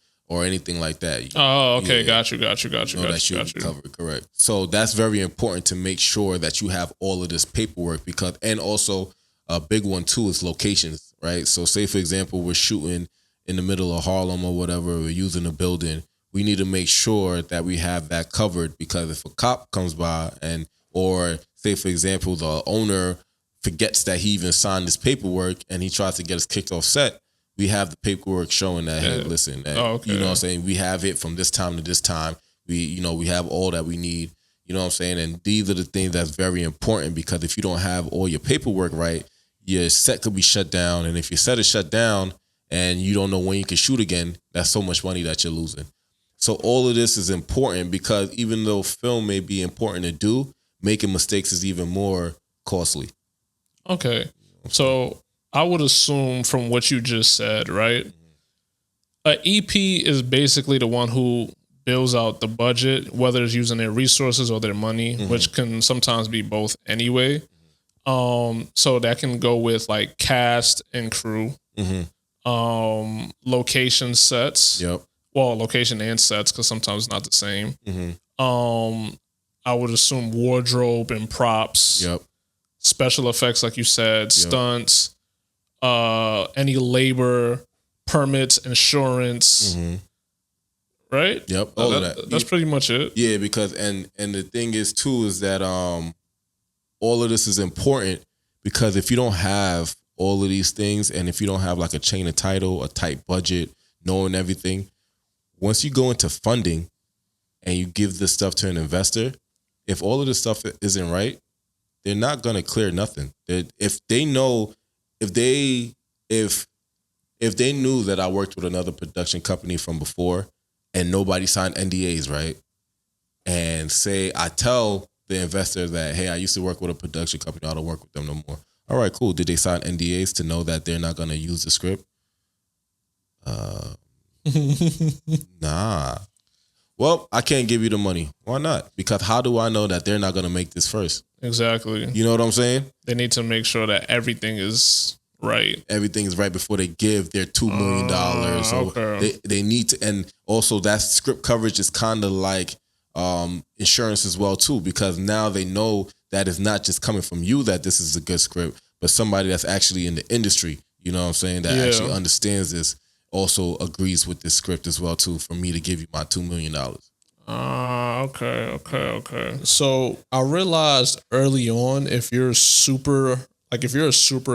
B: anything like that.
C: Oh, okay.
B: Yeah.
C: Got you.
B: That you'll be covered, correct. So that's very important to make sure that you have all of this paperwork and also a big one too is locations, right? So say for example, we're shooting in the middle of Harlem or whatever, we're using a building. We need to make sure that we have that covered because if a cop comes by or say for example, the owner forgets that he even signed this paperwork and he tries to get us kicked off set, we have the paperwork showing that, hey, listen, you know what I'm saying? We have it from this time to this time. We have all that we need, you know what I'm saying? And these are the things that's very important because if you don't have all your paperwork right, your set could be shut down. And if your set is shut down and you don't know when you can shoot again, that's so much money that you're losing. So all of this is important because even though film may be important to do, making mistakes is even more costly.
C: Okay. So I would assume from what you just said, right? An EP is basically the one who builds out the budget, whether it's using their resources or their money, which can sometimes be both anyway. So that can go with like cast and crew, location sets.
B: Yep.
C: Well, location and sets, because sometimes it's not the same. I would assume wardrobe and props.
B: Yep.
C: Special effects, like you said, stunts, any labor, permits, insurance, right?
B: Yep, all of that.
C: That's pretty much it.
B: Yeah, because and the thing is too is that all of this is important because if you don't have all of these things and if you don't have like a chain of title, a tight budget, knowing everything, once you go into funding and you give this stuff to an investor, if all of this stuff isn't right, they're not gonna clear nothing. If they knew that I worked with another production company from before and nobody signed NDAs, right? And say I tell the investor that, hey, I used to work with a production company, I don't work with them no more. All right, cool. Did they sign NDAs to know that they're not gonna use the script? Nah. Well, I can't give you the money. Why not? Because how do I know that they're not going to make this first?
C: Exactly.
B: You know what I'm saying?
C: They need to make sure that everything is right.
B: Everything is right before they give their $2 million. So they need to, and also that script coverage is kind of like insurance as well too, because now they know that it's not just coming from you that this is a good script, but somebody that's actually in the industry, you know what I'm saying, that actually understands this. Also agrees with this script as well too for me to give you my $2 million.
C: Okay. So I realized early on if you're a super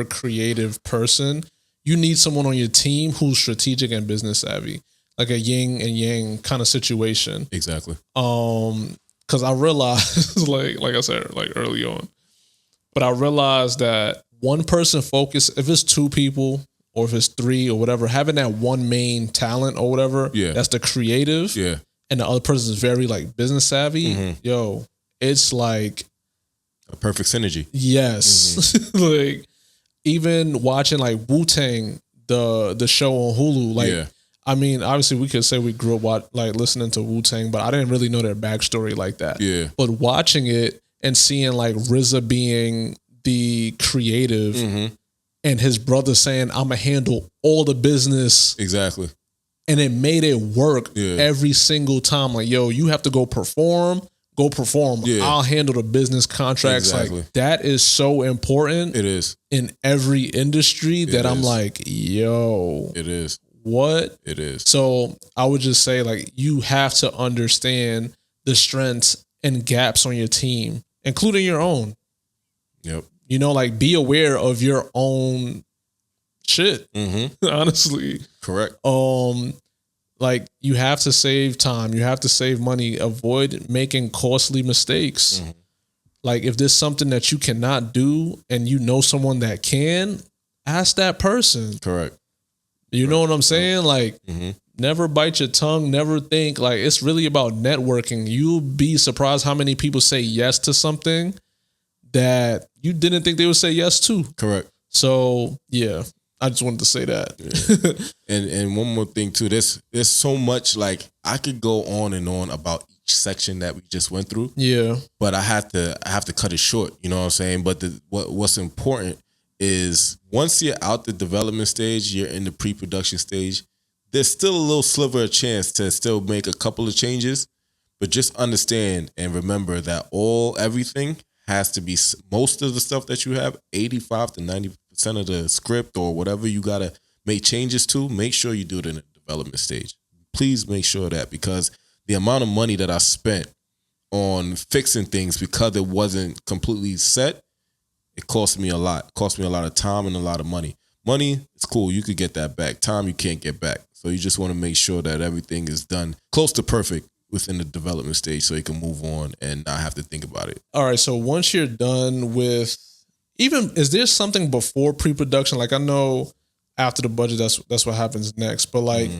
C: creative person, you need someone on your team who's strategic and business savvy, like a yin and yang kind of situation.
B: Exactly.
C: Because I realized, like I said, like early on, but I realized that one person focus, if it's two people, or if it's three or whatever, having that one main talent or whatever, that's the creative, and the other person is very like business savvy, it's like
B: a perfect synergy.
C: Yes. Like even watching like Wu-Tang, the show on Hulu, like I mean, obviously we could say we grew up like listening to Wu-Tang, but I didn't really know their backstory like that. Yeah. But watching it and seeing like RZA being the creative, and his brother saying, I'm going to handle all the business.
B: Exactly.
C: And it made it work every single time. Like, yo, you have to go perform. Yeah. I'll handle the business contracts. Exactly. Like, that is so important.
B: It is.
C: In every industry that I'm like, yo.
B: It is.
C: What?
B: It is.
C: So I would just say, like, you have to understand the strengths and gaps on your team, including your own.
B: Yep.
C: You know, like be aware of your own shit. Honestly.
B: Correct.
C: Like you have to save time. You have to save money. Avoid making costly mistakes. Like if there's something that you cannot do and you know someone that can, ask that person.
B: Correct.
C: You know what I'm saying? Like never bite your tongue. Never think. Like it's really about networking. You'll be surprised how many people say yes to something that you didn't think they would say yes to. Correct. So yeah, I just wanted to say that.
B: And one more thing too, there's so much, like I could go on and on about each section that we just went through. Yeah. But I have to cut it short, you know what I'm saying? But what's important is once you're out the development stage, you're in the pre-production stage, there's still a little sliver of chance to still make a couple of changes, but just understand and remember that everything has to be, most of the stuff that you have, 85 to 90% of the script or whatever you got to make changes to, make sure you do it in the development stage. Please make sure of that, because the amount of money that I spent on fixing things because it wasn't completely set, it cost me a lot. It cost me a lot of time and a lot of money. Money, it's cool. You could get that back. Time, you can't get back. So you just want to make sure that everything is done close to perfect within the development stage so you can move on and not have to think about it.
C: All right. So once you're done with, even, is there something before pre-production? Like, I know after the budget, that's what happens next. But like,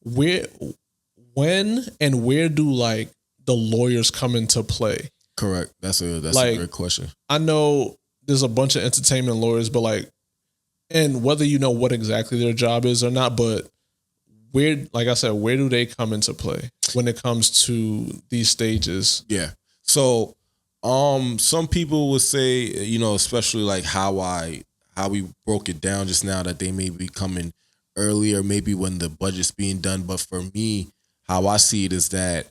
C: when and where do like the lawyers come into play?
B: Correct. That's a great question.
C: I know there's a bunch of entertainment lawyers, but like, and whether you know what exactly their job is or not, but where, like I said, where do they come into play when it comes to these stages?
B: Yeah. So, some people would say, you know, especially like how we broke it down just now, that they may be coming earlier, maybe when the budget's being done. But for me, how I see it is that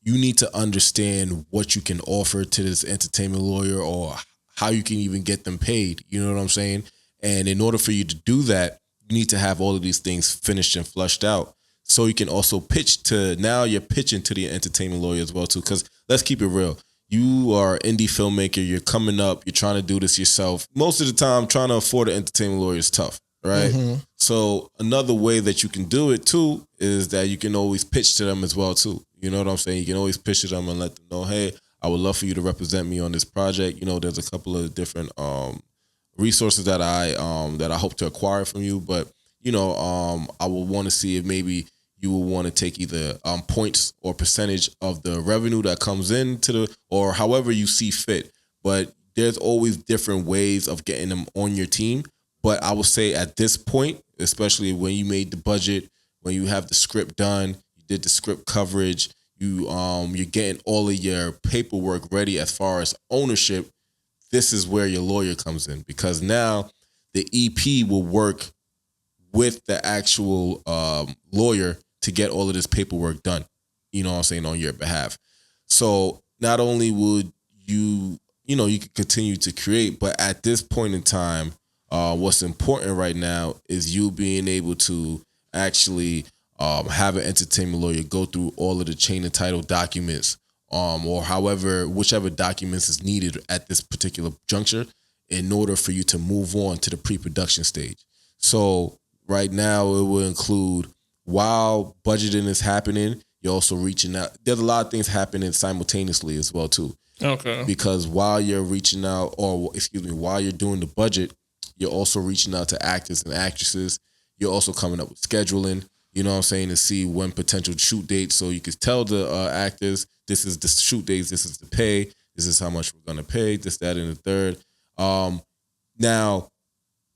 B: you need to understand what you can offer to this entertainment lawyer or how you can even get them paid. You know what I'm saying? And in order for you to do that, you need to have all of these things finished and flushed out. So you can also pitch to, now you're pitching to the entertainment lawyer as well too. Because let's keep it real. You are an indie filmmaker. You're coming up. You're trying to do this yourself. Most of the time, trying to afford an entertainment lawyer is tough, right? Mm-hmm. So another way that you can do it too is that you can always pitch to them as well too. You know what I'm saying? You can always pitch to them and let them know, hey, I would love for you to represent me on this project. You know, there's a couple of different resources that I hope to acquire from you, but you know, I will want to see if maybe you will want to take either points or percentage of the revenue that comes into or however you see fit. But there's always different ways of getting them on your team. But I would say at this point, especially when you made the budget, when you have the script done, you did the script coverage, you're getting all of your paperwork ready as far as ownership. This is where your lawyer comes in, because now the EP will work with the actual lawyer to get all of this paperwork done, you know what I'm saying, on your behalf. So not only would you could continue to create, but at this point in time, what's important right now is you being able to actually have an entertainment lawyer go through all of the chain of title documents, or whichever documents is needed at this particular juncture in order for you to move on to the pre-production stage. So right now it will include, while budgeting is happening, you're also reaching out. There's a lot of things happening simultaneously as well too.
C: Okay.
B: Because while you're reaching out, while you're doing the budget, you're also reaching out to actors and actresses. You're also coming up with scheduling, you know what I'm saying, to see when potential shoot dates. So you could tell the actors, this is the shoot dates, this is the pay, this is how much we're going to pay, this, that, and the third. Now,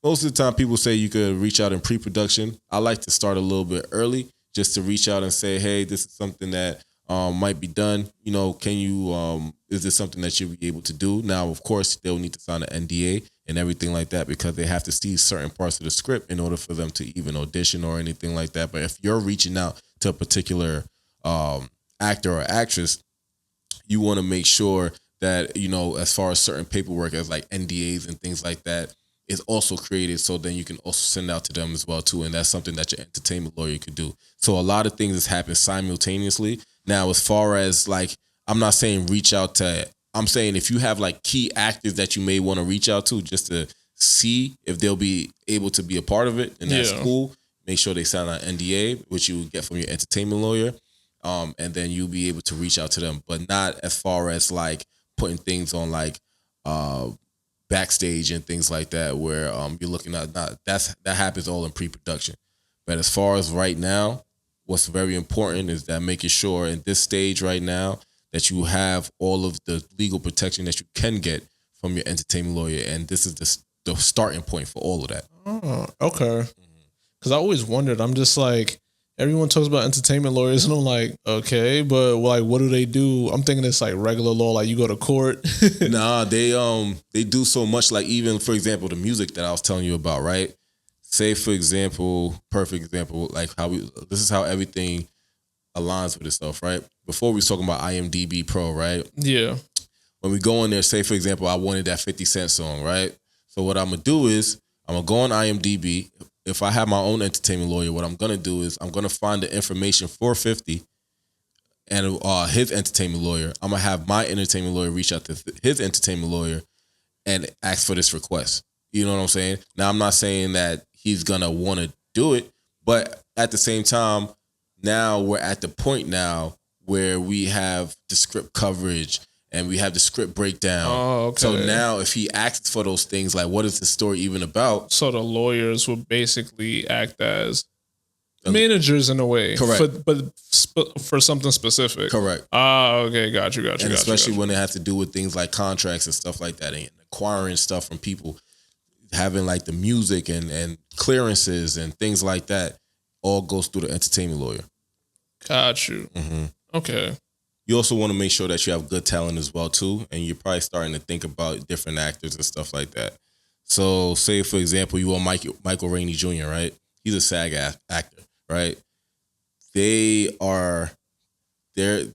B: most of the time people say you could reach out in pre-production. I like to start a little bit early just to reach out and say, hey, this is something that might be done. You know, can you, is this something that you'll be able to do? Now, of course, they'll need to sign an NDA and everything like that, because they have to see certain parts of the script in order for them to even audition or anything like that. But if you're reaching out to a particular actor or actress, you want to make sure that, you know, as far as certain paperwork as like NDAs and things like that is also created, so then you can also send out to them as well too. And that's something that your entertainment lawyer could do. So a lot of things has happened simultaneously. Now, as far as like, I'm not saying reach out to, I'm saying if you have like key actors that you may want to reach out to just to see if they'll be able to be a part of it, and that's cool. Make sure they sign an NDA, which you will get from your entertainment lawyer. And then you'll be able to reach out to them, but not as far as like putting things on like backstage and things like that, where you're looking at, that happens all in pre-production. But as far as right now, what's very important is that making sure in this stage right now that you have all of the legal protection that you can get from your entertainment lawyer, and this is the starting point for all of that.
C: Oh, okay. Because I always wondered, I'm just like, everyone talks about entertainment lawyers, and I'm like, okay, but like, what do they do? I'm thinking it's like regular law, like you go to court.
B: Nah, they do so much. Like even for example, the music that I was telling you about, right? Say for example, perfect example, like this is how everything aligns with itself, right? Before we was talking about IMDb Pro, right?
C: Yeah.
B: When we go in there, say for example, I wanted that 50 Cent song, right? So what I'm gonna do is I'm gonna go on IMDb. If I have my own entertainment lawyer, what I'm gonna do is I'm gonna find the information for 50 and his entertainment lawyer. I'm gonna have my entertainment lawyer reach out to his entertainment lawyer and ask for this request. You know what I'm saying? Now I'm not saying that he's gonna want to do it, but at the same time, now we're at the point now where we have the script coverage and we have the script breakdown.
C: Oh, okay.
B: So now if he asks for those things, like what is the story even about?
C: So the lawyers will basically act as managers in a way.
B: Correct.
C: For something specific.
B: Correct.
C: Okay. Got you.
B: And especially when it has to do with things like contracts and stuff like that and acquiring stuff from people, having like the music and clearances and things like that all goes through the entertainment lawyer.
C: Got you.
B: Mm-hmm.
C: Okay.
B: You also want to make sure that you have good talent as well too, and you're probably starting to think about different actors and stuff like that. So, say for example, you want Michael Rainey Jr., right? He's a SAG actor, right?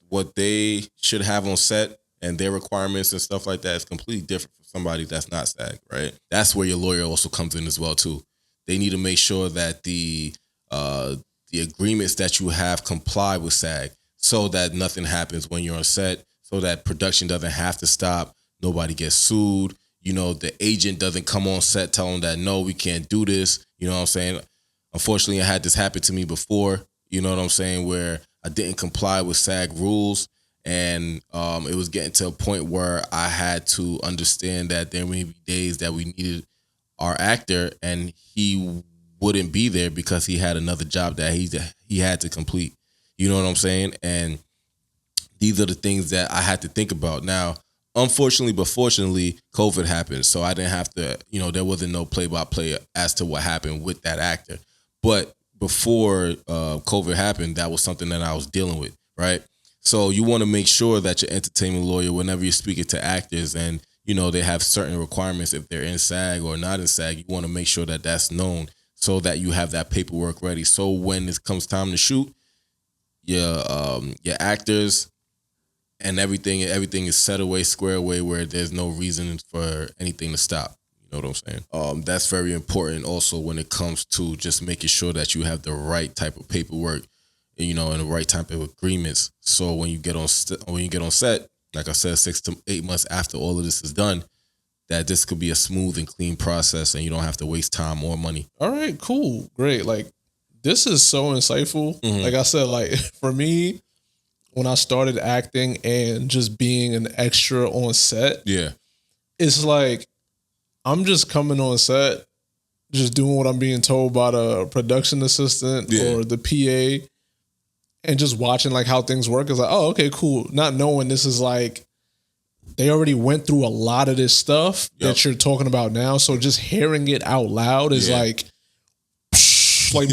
B: What they should have on set and their requirements and stuff like that is completely different from somebody that's not SAG, right? That's where your lawyer also comes in as well too. They need to make sure that the agreements that you have comply with SAG, so that nothing happens when you're on set, so that production doesn't have to stop, nobody gets sued, the agent doesn't come on set telling them that, no, we can't do this, you know what I'm saying? Unfortunately, I had this happen to me before, you know what I'm saying, where I didn't comply with SAG rules, and it was getting to a point where I had to understand that there may be days that we needed our actor, and he wouldn't be there because he had another job that he had to complete. You know what I'm saying? And these are the things that I had to think about. Now, unfortunately, but fortunately, COVID happened. So I didn't have to, there wasn't no play-by-play as to what happened with that actor. But before COVID happened, that was something that I was dealing with, right? So you want to make sure that your entertainment lawyer, whenever you're speaking to actors and, they have certain requirements, if they're in SAG or not in SAG, you want to make sure that that's known so that you have that paperwork ready. So when it comes time to shoot, your actors and everything is set away, square away, where there's no reason for anything to stop. You know what I'm saying? That's very important also when it comes to just making sure that you have the right type of paperwork, and the right type of agreements. So when you get on set, like I said, 6 to 8 months after all of this is done, that this could be a smooth and clean process and you don't have to waste time or money.
C: All right, cool. Great. Like, this is so insightful.
B: Mm-hmm.
C: Like I said, like for me, when I started acting and just being an extra on set,
B: yeah,
C: it's like I'm just coming on set, just doing what I'm being told by the production assistant or the PA, and just watching like how things work. It's like, oh, okay, cool. Not knowing this is like they already went through a lot of this stuff that you're talking about now. So just hearing it out loud is like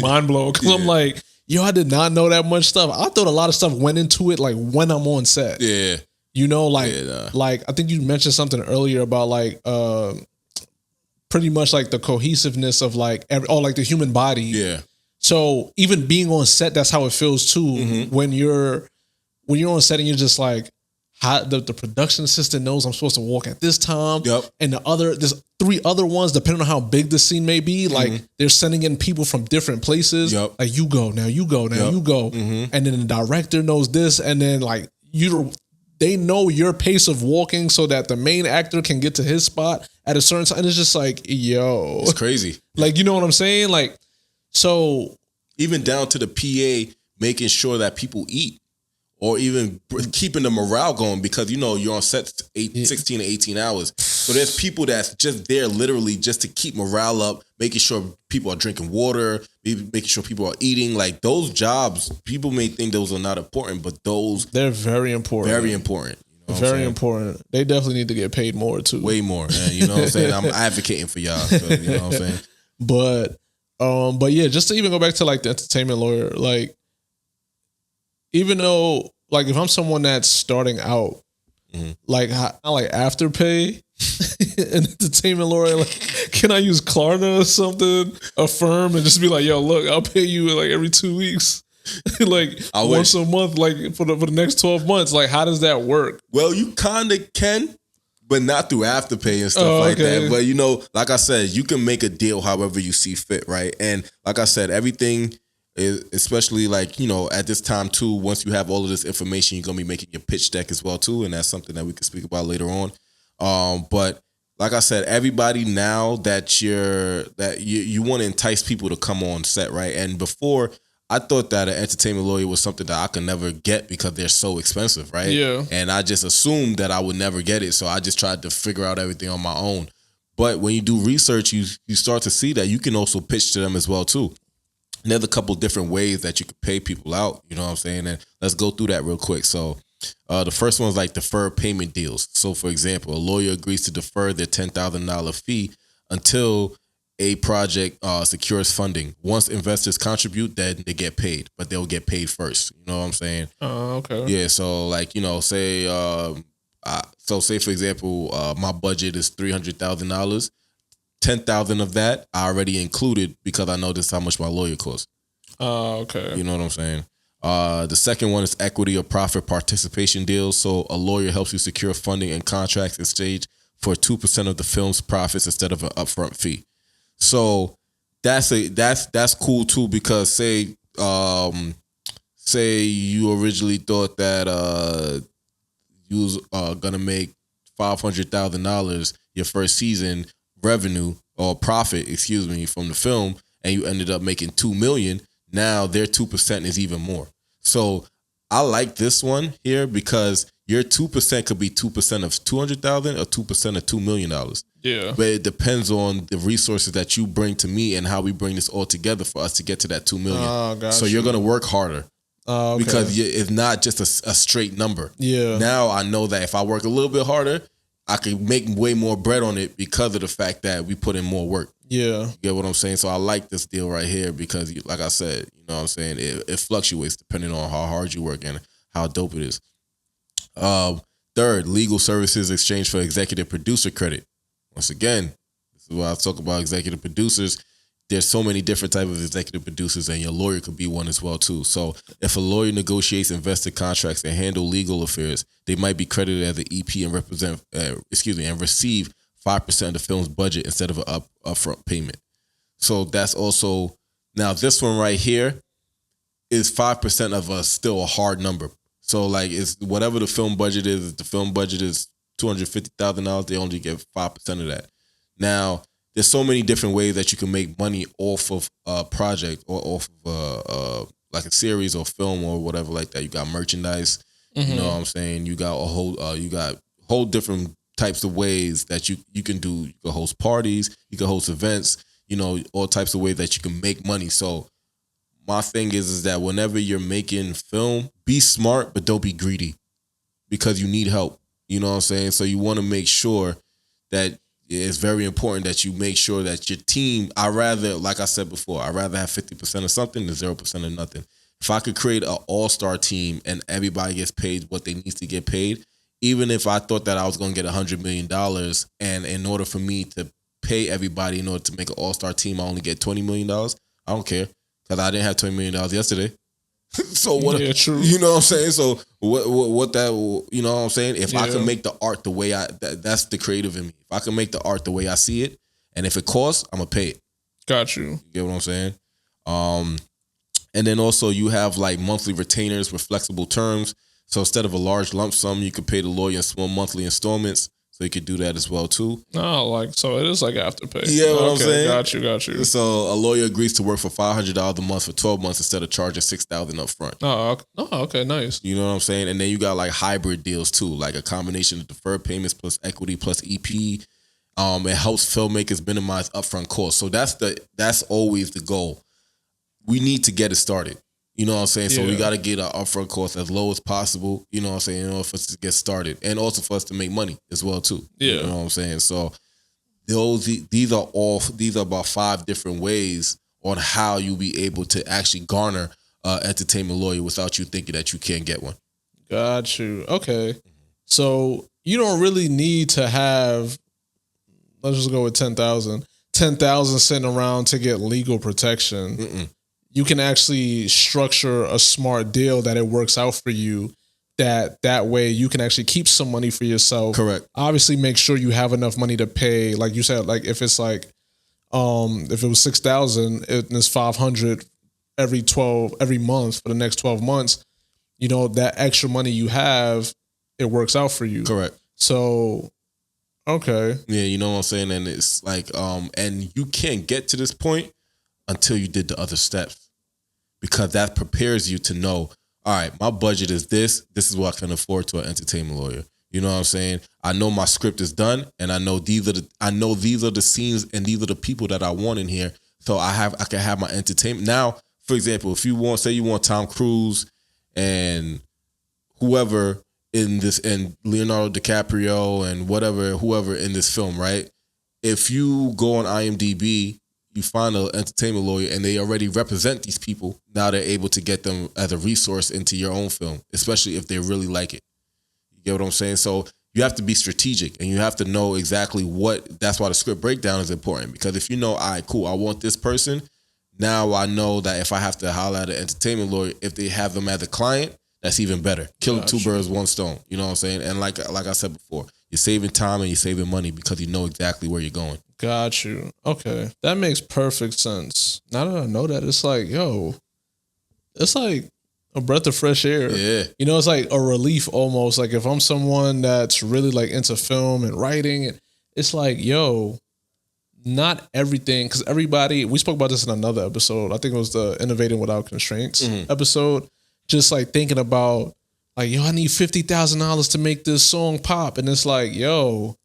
C: mind blowing. Because I'm like, yo, I did not know that much stuff. I thought a lot of stuff went into it like when I'm on set.
B: Yeah.
C: Like I think you mentioned something earlier about like pretty much like the cohesiveness of like like the human body.
B: Yeah.
C: So even being on set, that's how it feels too. Mm-hmm. When you're on set and you're just like, how the production assistant knows I'm supposed to walk at this time.
B: Yep.
C: And there's 3 other ones, depending on how big the scene may be. Like they're sending in people from different places.
B: Yep.
C: Like you go, now you go, now you go.
B: Mm-hmm.
C: And then the director knows this. And then like they know your pace of walking so that the main actor can get to his spot at a certain time. And it's just like, yo.
B: It's crazy.
C: Like, you know what I'm saying? Like, so.
B: Even down to the PA making sure that people eat. Or even keeping the morale going because, you're on set 16 to 18 hours. So there's people that's just there literally just to keep morale up, making sure people are drinking water, making sure people are eating. Like those jobs, people may think those are not important, but they're very important. Very important.
C: Very important. They definitely need to get paid more too.
B: Way more. Man. You know what I'm saying? I'm advocating for y'all. So, you know what I'm saying?
C: But yeah, just to even go back to like the entertainment lawyer, like even though like if I'm someone that's starting out, like not like Afterpay and entertainment lawyer, like can I use Klarna or something, a firm, and just be like, yo, look, I'll pay you like every 2 weeks. Like once a month, like for the next 12 months. Like, how does that work?
B: Well, you kind of can, but not through Afterpay and stuff like that. But, you know, like I said, you can make a deal however you see fit, right? And like I said, everything is, especially like, you know, at this time too, once you have all of this information, you're going to be making your pitch deck as well too. And that's something that we can speak about later on. But like I said, everybody now that you want to entice people to come on set, right? And before, I thought that an entertainment lawyer was something that I could never get because they're so expensive, right?
C: Yeah.
B: And I just assumed that I would never get it. So I just tried to figure out everything on my own. But when you do research, you start to see that you can also pitch to them as well, too. And there's a couple different ways that you can pay people out, you know what I'm saying? And let's go through that real quick. So the first one is like deferred payment deals. So, for example, a lawyer agrees to defer their $10,000 fee until a project secures funding. Once investors contribute, then they get paid, but they'll get paid first. You know what I'm saying?
C: Okay.
B: Yeah. So like, you know, say, say for example, my budget is $300,000. 10,000 of that I already included because I know this is how much my lawyer costs.
C: Okay.
B: You know what I'm saying? The second one is equity or profit participation deals. So a lawyer helps you secure funding and contracts in stage for 2% of the film's profits instead of an upfront fee. So that's cool too, because say you originally thought that you was gonna make $500,000 your first season revenue or profit, from the film, and you ended up making $2 million. Now their 2% is even more. So I like this one here because your 2% could be 2% of $200,000 or 2% of $2 million.
C: Yeah.
B: But it depends on the resources that you bring to me and how we bring this all together for us to get to that $2 million. So you're going to work harder because it's not just a straight number.
C: Yeah.
B: Now I know that if I work a little bit harder, I can make way more bread on it because of the fact that we put in more work.
C: Yeah.
B: You get what I'm saying? So I like this deal right here because, like I said, you know what I'm saying? It fluctuates depending on how hard you work and how dope it is. Third, legal services exchange for executive producer credit. Once again, this is why I talk about executive producers. There's so many different types of executive producers, and your lawyer could be one as well too. So if a lawyer negotiates investor contracts and handle legal affairs, they might be credited as an EP and and receive 5% of the film's budget instead of an upfront payment. So that's also, now this one right here is 5% of still a hard number. So like it's whatever the film budget is, if the film budget is $250,000, they only get 5% of that. Now, there's so many different ways that you can make money off of a project or off of like a series or film or whatever like that. You got merchandise, you know what I'm saying? You got whole different types of ways that you can do. You can host parties, you can host events, you know, all types of ways that you can make money. So my thing is that whenever you're making film, be smart, but don't be greedy because you need help. You know what I'm saying? So you want to make sure that it's very important that you make sure that your team, like I said before, I'd rather have 50% of something than 0% of nothing. If I could create an all-star team and everybody gets paid what they need to get paid, even if I thought that I was going to get $100 million and in order for me to pay everybody in order to make an all-star team, I only get $20 million, I don't care because I didn't have $20 million yesterday. So what?
C: Yeah, true.
B: You know what I'm saying? So what that, you know what I'm saying? If I can make the art the way that's the creative in me. If I can make the art the way I see it, and if it costs, I'm gonna pay it.
C: Got you.
B: You get what I'm saying? And then also you have like monthly retainers with flexible terms. So instead of a large lump sum, you could pay the lawyer in small monthly installments. So you could do that as well too.
C: Oh, so it is like Afterpay.
B: Yeah, what I'm saying?
C: Got you.
B: So a lawyer agrees to work for $500 a month for 12 months instead of charging $6,000 up front.
C: Oh, okay, nice.
B: You know what I'm saying? And then you got like hybrid deals too, like a combination of deferred payments plus equity plus EP. It helps filmmakers minimize upfront costs. So that's always the goal. We need to get it started. You know what I'm saying? So we got to get our upfront costs as low as possible, you know what I'm saying, in order for us to get started. And also for us to make money as well, too.
C: Yeah.
B: You know what I'm saying? So these are about 5 different ways on how you'll be able to actually garner entertainment lawyer without you thinking that you can't get one.
C: Got you. Okay. So you don't really need to have, let's just go with 10,000. 10,000 sitting around to get legal protection. You can actually structure a smart deal that it works out for you. That way you can actually keep some money for yourself.
B: Correct.
C: Obviously, make sure you have enough money to pay. Like you said, like if it's like, if it was 6,000, it's 500 every month for the next 12 months. You know, that extra money you have, it works out for you.
B: Correct.
C: So, okay.
B: Yeah, you know what I'm saying? And it's like, and you can't get to this point until you did the other steps, because that prepares you to know, all right, my budget is this. This is what I can afford to an entertainment lawyer. You know what I'm saying? I know my script is done, and I know these are the scenes and these are the people that I want in here. So I can have my entertainment. Now, for example, if you want, say you want Tom Cruise and whoever in this, and Leonardo DiCaprio and whoever in this film, right? If you go on IMDb, you find an entertainment lawyer and they already represent these people. Now they're able to get them as a resource into your own film, especially if they really like it. You get what I'm saying? So you have to be strategic and you have to know exactly that's why the script breakdown is important, because if you know, all right, cool, I want this person. Now I know that if I have to holler at an entertainment lawyer, if they have them as a client, that's even better. Killing two birds, one stone. You know what I'm saying? And like I said before, you're saving time and you're saving money because you know exactly where you're going.
C: Got you. Okay. That makes perfect sense. Now that I know that, it's like, yo, it's like a breath of fresh air.
B: Yeah.
C: You know, it's like a relief almost. Like if I'm someone that's really like into film and writing, it's like, yo, not everything, because everybody, we spoke about this in another episode. I think it was the Innovating Without Constraints episode. Just like thinking about like, yo, I need $50,000 to make this song pop. And it's like, yo,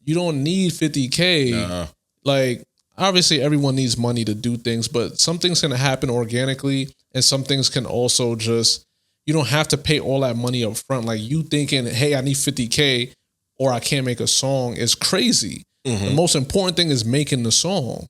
C: you don't need 50K.
B: Nah.
C: Like, obviously everyone needs money to do things, but some things can happen organically and some things can also just, you don't have to pay all that money up front. Like you thinking, hey, I need 50K or I can't make a song is crazy. The most important thing is making the song.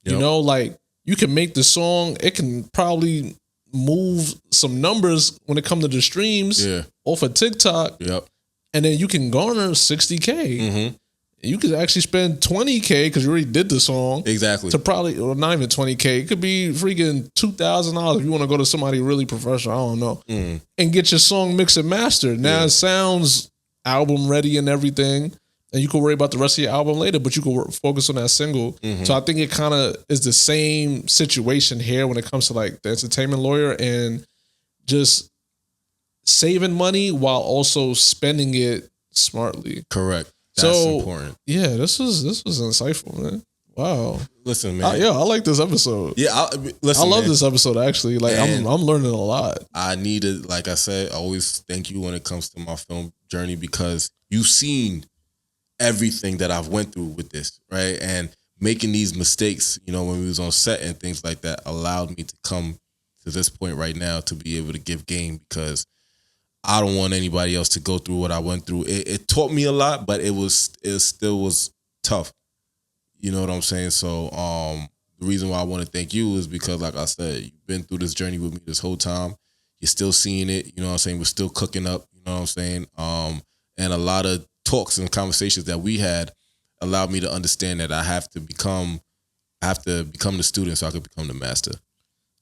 C: Yep. You know, like you can make the song, it can probably move some numbers when it comes to the streams off of TikTok.
B: Yep.
C: And then you can garner 60K. You could actually spend 20K because you already did the song.
B: Exactly.
C: To probably, or not even 20K. It could be freaking $2,000 if you want to go to somebody really professional, I don't know, and get your song mixed and mastered. Now it sounds album ready and everything. And you can worry about the rest of your album later, but you can focus on that single. So I think it kind of is the same situation here when it comes to like the entertainment lawyer and just saving money while also spending it smartly.
B: Correct. That's important.
C: Yeah, this was insightful, man. Wow.
B: Listen, man.
C: I like this episode.
B: Yeah, I love
C: this episode actually. Like I'm learning a lot.
B: I needed, like I said, I always thank you when it comes to my film journey, because you've seen everything that I've went through with this, right? And making these mistakes, you know, when we was on set and things like that allowed me to come to this point right now to be able to give game, because I don't want anybody else to go through what I went through. It taught me a lot, but it still was tough. You know what I'm saying? So the reason why I want to thank you is because, like I said, you've been through this journey with me this whole time. You're still seeing it. You know what I'm saying? We're still cooking up. You know what I'm saying? And a lot of talks and conversations that we had allowed me to understand that I have to become the student so I could become the master.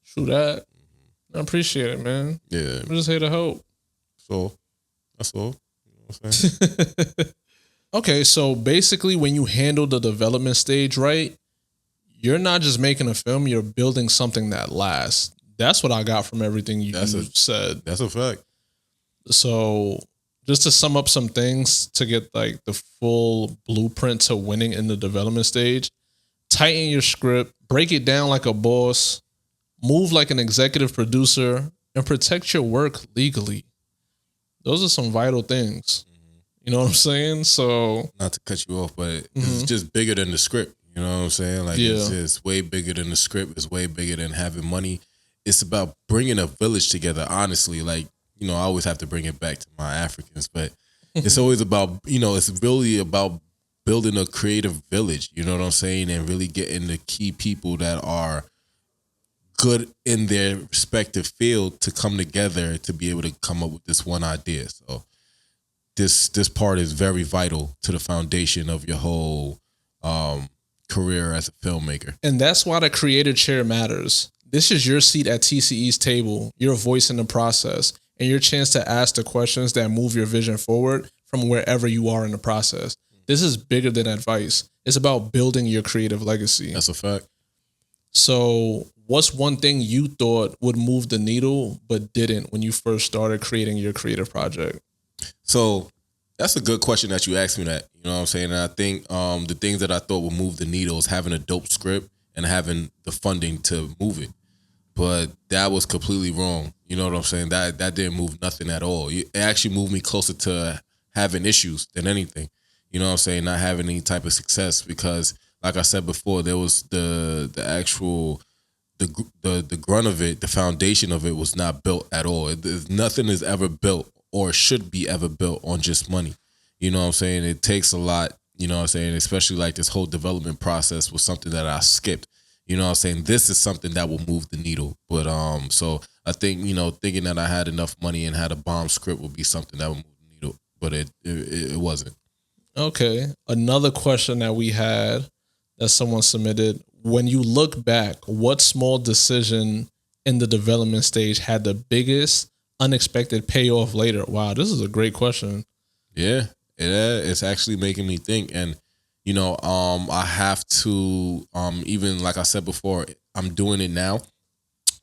C: True that. I appreciate it, man.
B: Yeah.
C: I'm just here to help.
B: So that's all. You know what I'm saying?
C: Okay, so basically when you handle the development stage right, you're not just making a film, you're building something that lasts. That's what I got from everything you said.
B: That's a fact.
C: So just to sum up some things to get like the full blueprint to winning in the development stage, tighten your script, break it down like a boss, move like an executive producer, and protect your work legally. Those are some vital things. You know what I'm saying? So,
B: not to cut you off, but it's just bigger than the script. You know what I'm saying? Like it's way bigger than the script. It's way bigger than having money. It's about bringing a village together. Honestly, like, you know, I always have to bring it back to my Africans, but it's always about, you know, it's really about building a creative village. You know what I'm saying? And really getting the key people that are good in their respective field to come together to be able to come up with this one idea. So this part is very vital to the foundation of your whole career as a filmmaker.
C: And that's why the creator chair matters. This is your seat at TCE's table, your voice in the process, and your chance to ask the questions that move your vision forward from wherever you are in the process. This is bigger than advice. It's about building your creative legacy.
B: That's a fact.
C: So what's one thing you thought would move the needle but didn't when you first started creating your creative project?
B: So that's a good question that you asked me that. You know what I'm saying? And I think the things that I thought would move the needle is having a dope script and having the funding to move it. But that was completely wrong. You know what I'm saying? That didn't move nothing at all. It actually moved me closer to having issues than anything. You know what I'm saying? Not having any type of success because, like I said before, there was the actual the grunt of it, the foundation of it was not built at all. Nothing is ever built or should be ever built on just money. You know what I'm saying? It takes a lot. You know what I'm saying? Especially like this whole development process was something that I skipped. You know what I'm saying? This is something that will move the needle. But so I think, thinking that I had enough money and had a bomb script would be something that would move the needle. But it wasn't.
C: Okay. Another question that we had that someone submitted. When you look back, what small decision in the development stage had the biggest unexpected payoff later? Wow, this is a great question.
B: Yeah, it's actually making me think. And I have to, even like I said before, I'm doing it now.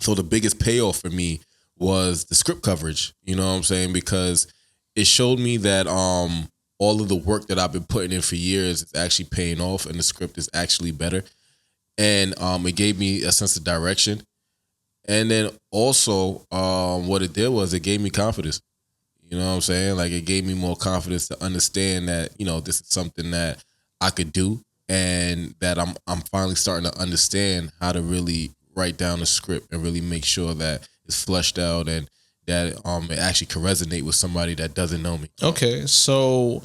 B: So the biggest payoff for me was the script coverage, you know what I'm saying? Because it showed me that all of the work that I've been putting in for years is actually paying off and the script is actually better. And it gave me a sense of direction. And then also what it did was it gave me confidence. You know what I'm saying? Like it gave me more confidence to understand that, this is something that I could do and that I'm finally starting to understand how to really write down a script and really make sure that it's fleshed out and that it actually can resonate with somebody that doesn't know me.
C: Okay, so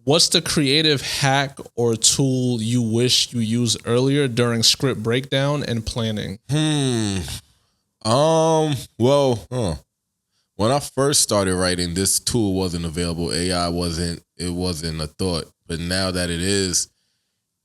C: what's the creative hack or tool you wish you used earlier during script breakdown and planning?
B: When I first started writing, this tool wasn't available. AI wasn't a thought. But now that it is,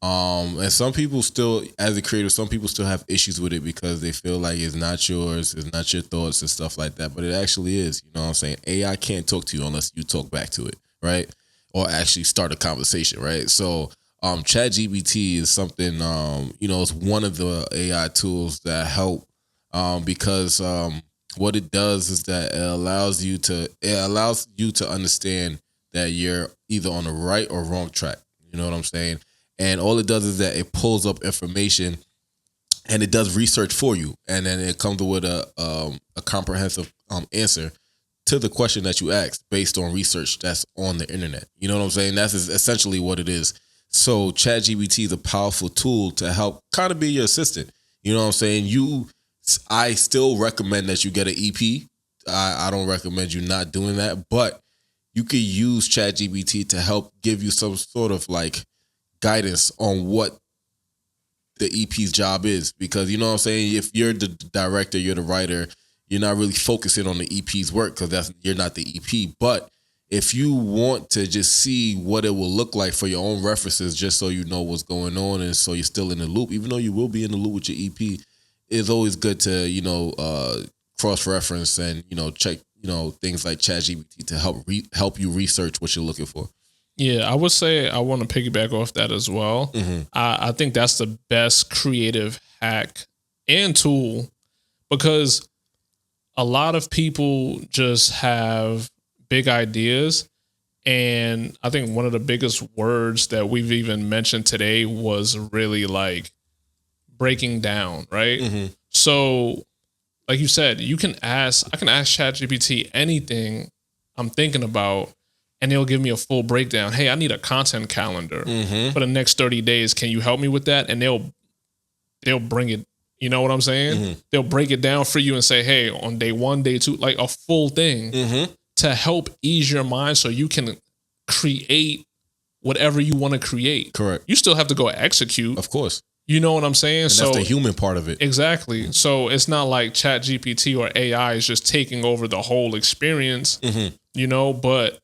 B: and some people still, as a creator, some people still have issues with it because they feel like it's not yours, it's not your thoughts and stuff like that. But it actually is. You know what I'm saying? AI can't talk to you unless you talk back to it, right? Or actually start a conversation, right? So ChatGPT is something, it's one of the AI tools that help because what it does is that it allows you to understand that you're either on the right or wrong track. You know what I'm saying? And all it does is that it pulls up information and it does research for you. And then it comes with a comprehensive answer to the question that you asked based on research that's on the internet. You know what I'm saying? That's essentially what it is. So ChatGPT is a powerful tool to help kind of be your assistant. You know what I'm saying? I still recommend that you get an EP. I don't recommend you not doing that, but you could use ChatGPT to help give you some sort of like guidance on what the EP's job is. Because you know what I'm saying? If you're the director, you're the writer, you're not really focusing on the EP's work because you're not the EP. But if you want to just see what it will look like for your own references, just so you know what's going on and so you're still in the loop, even though you will be in the loop with your EP, it's always good to, cross-reference and, check, things like ChatGPT to help you research what you're looking for.
C: Yeah, I would say I want to piggyback off that as well.
B: Mm-hmm.
C: I think that's the best creative hack and tool because a lot of people just have big ideas. And I think one of the biggest words that we've even mentioned today was really like breaking down, right?
B: Mm-hmm.
C: So like you said, I can ask ChatGPT anything I'm thinking about and they'll give me a full breakdown. Hey, I need a content calendar for the next 30 days. Can you help me with that? And they'll bring it. You know what I'm saying?
B: Mm-hmm.
C: They'll break it down for you and say, hey, on day 1, day 2, like a full thing to help ease your mind so you can create whatever you want to create.
B: Correct.
C: You still have to go execute.
B: Of course.
C: You know what I'm saying?
B: And that's the human part of it.
C: Exactly. So it's not like ChatGPT or AI is just taking over the whole experience, you know, but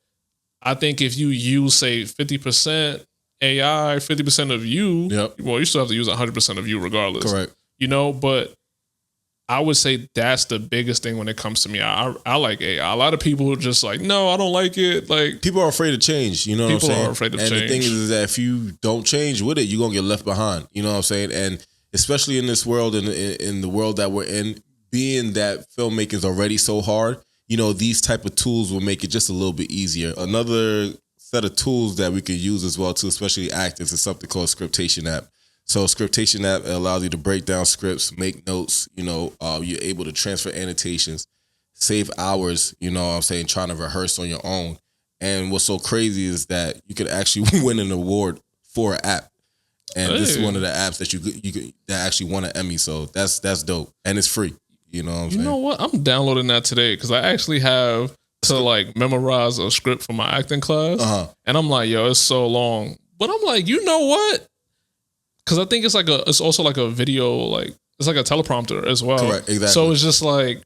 C: I think if you use, say, 50% AI, 50% of you, well, you still have to use 100% of you regardless.
B: Correct.
C: You know, but I would say that's the biggest thing when it comes to me. I like AI. A lot of people are just like, no, I don't like it. Like,
B: people are afraid to change. You know what I'm saying?
C: People are afraid to change.
B: And the thing is that if you don't change with it, you're gonna get left behind. You know what I'm saying? And especially in this world, in the world that we're in, being that filmmaking is already so hard, you know, these type of tools will make it just a little bit easier. Another set of tools that we could use as well too, especially actors, is something called Scriptation app. So Scriptation app allows you to break down scripts, make notes, you know, you're able to transfer annotations, save hours, you know what I'm saying, trying to rehearse on your own. And what's so crazy is that you could actually win an award for an app. And this is one of the apps that you that actually won an Emmy. So that's dope. And it's free. You know what I'm saying?
C: You know what? I'm downloading that today because I actually have to like memorize a script for my acting class. And I'm like, yo, it's so long. But I'm like, you know what? Because I think it's also like a video, like it's like a teleprompter as well.
B: Correct, exactly.
C: So it's just like,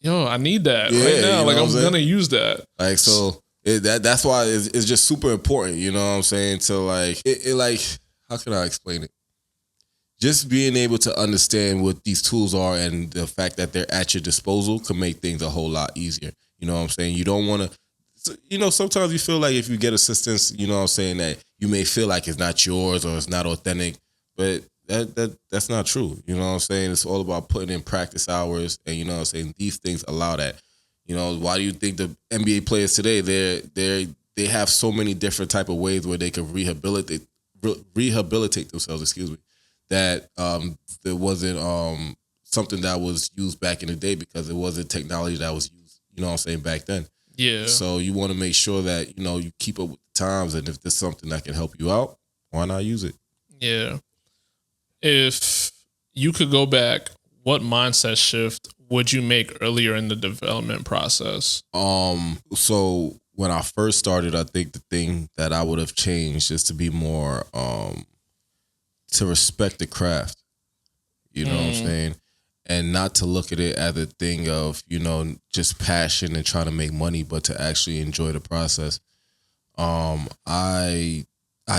C: yo, I need that right now. Like I'm gonna use that.
B: Like so, that's why it's just super important. You know what I'm saying? To like, like, how can I explain it? Just being able to understand what these tools are and the fact that they're at your disposal can make things a whole lot easier. You know what I'm saying? You don't want to. You know, sometimes you feel like if you get assistance, you know what I'm saying, that you may feel like it's not yours or it's not authentic, but that's not true. You know what I'm saying? It's all about putting in practice hours, and you know what I'm saying, these things allow that. You know, why do you think the NBA players today, they have so many different type of ways where they can rehabilitate themselves, excuse me, that there wasn't something that was used back in the day because it wasn't technology that was used, you know what I'm saying, back then.
C: Yeah.
B: So you want to make sure that, you know, you keep up with the times, and if there's something that can help you out, why not use it?
C: Yeah. If you could go back, what mindset shift would you make earlier in the development process?
B: So when I first started, I think the thing that I would have changed is to be more to respect the craft. You know what I'm saying? And not to look at it as a thing of, you know, just passion and trying to make money, but to actually enjoy the process. I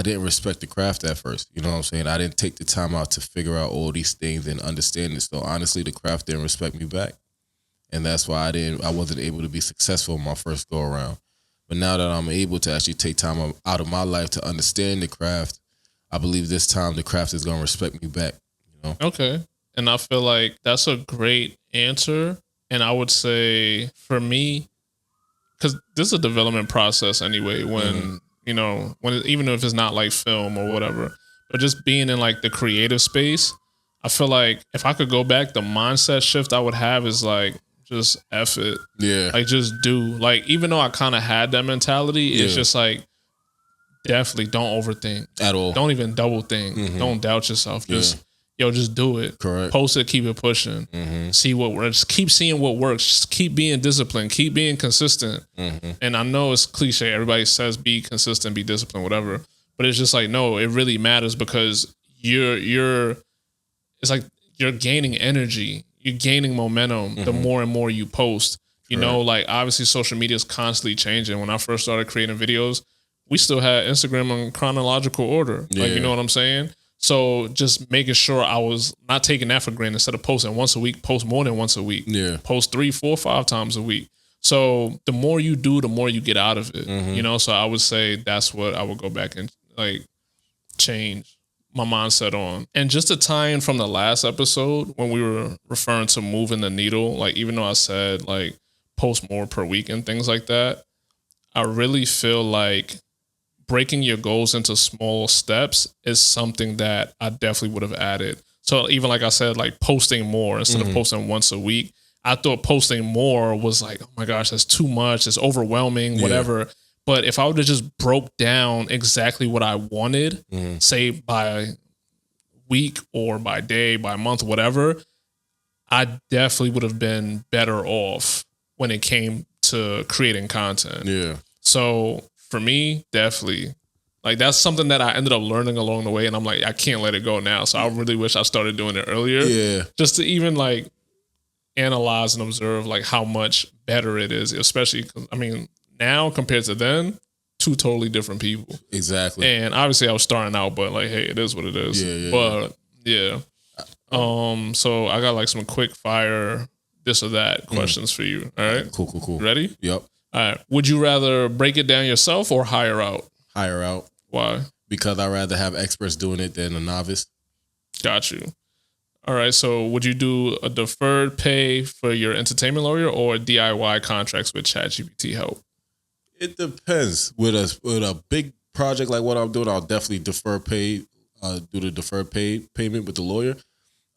B: didn't respect the craft at first. You know what I'm saying? I didn't take the time out to figure out all these things and understand it. So honestly, the craft didn't respect me back. And that's why I wasn't able to be successful in my first go around. But now that I'm able to actually take time out of my life to understand the craft, I believe this time the craft is going to respect me back. You know?
C: Okay. And I feel like that's a great answer. And I would say for me, because this is a development process anyway, when, you know, even if it's not like film or whatever, but just being in like the creative space, I feel like if I could go back, the mindset shift I would have is like, just F it.
B: Yeah.
C: Like just do. Like, even though I kind of had that mentality, it's just like, definitely don't overthink.
B: At all.
C: Don't even double think. Don't doubt yourself. Just just do it.
B: Correct.
C: Post it, keep it pushing. See what works. Keep seeing what works. Just keep being disciplined. Keep being consistent. And I know it's cliche. Everybody says be consistent, be disciplined, whatever. But it's just like, no, it really matters because it's like you're gaining energy. You're gaining momentum the more and more you post. You know, like obviously social media is constantly changing. When I first started creating videos, we still had Instagram in chronological order. Like, you know what I'm saying? So just making sure I was not taking that for granted. Instead of posting once a week, post more than once a week. Yeah. Post 3, 4, 5 times a week. So the more you do, the more you get out of it. You know, so I would say that's what I would go back and like change my mindset on. And just to tie in from the last episode when we were referring to moving the needle, like even though I said like post more per week and things like that, I really feel like breaking your goals into small steps is something that I definitely would have added. So even like I said, like posting more instead of posting once a week, I thought posting more was like, oh my gosh, that's too much. It's overwhelming, whatever. But if I would have just broke down exactly what I wanted, say by week or by day, by month, whatever, I definitely would have been better off when it came to creating content. Yeah. So for me, definitely Like that's something that I ended up learning along the way, and I'm like, I can't let it go now. So I really wish I started doing it earlier.
B: Yeah.
C: Just to even like analyze and observe like how much better it is, especially 'cause, I mean, now compared to then, two totally different people.
B: Exactly.
C: And obviously I was starting out, but like, hey, it is what it is.
B: Yeah.
C: But yeah. So I got like some quick fire this or that questions for you. All right.
B: Cool.
C: Ready?
B: Yep.
C: All right. Would you rather break it down yourself or hire out?
B: Hire out.
C: Why?
B: Because I'd rather have experts doing it than a novice.
C: Got you. All right. So would you do a deferred pay for your entertainment lawyer or DIY contracts with ChatGPT help?
B: It depends. With a big project like what I'm doing, I'll definitely do the deferred payment with the lawyer.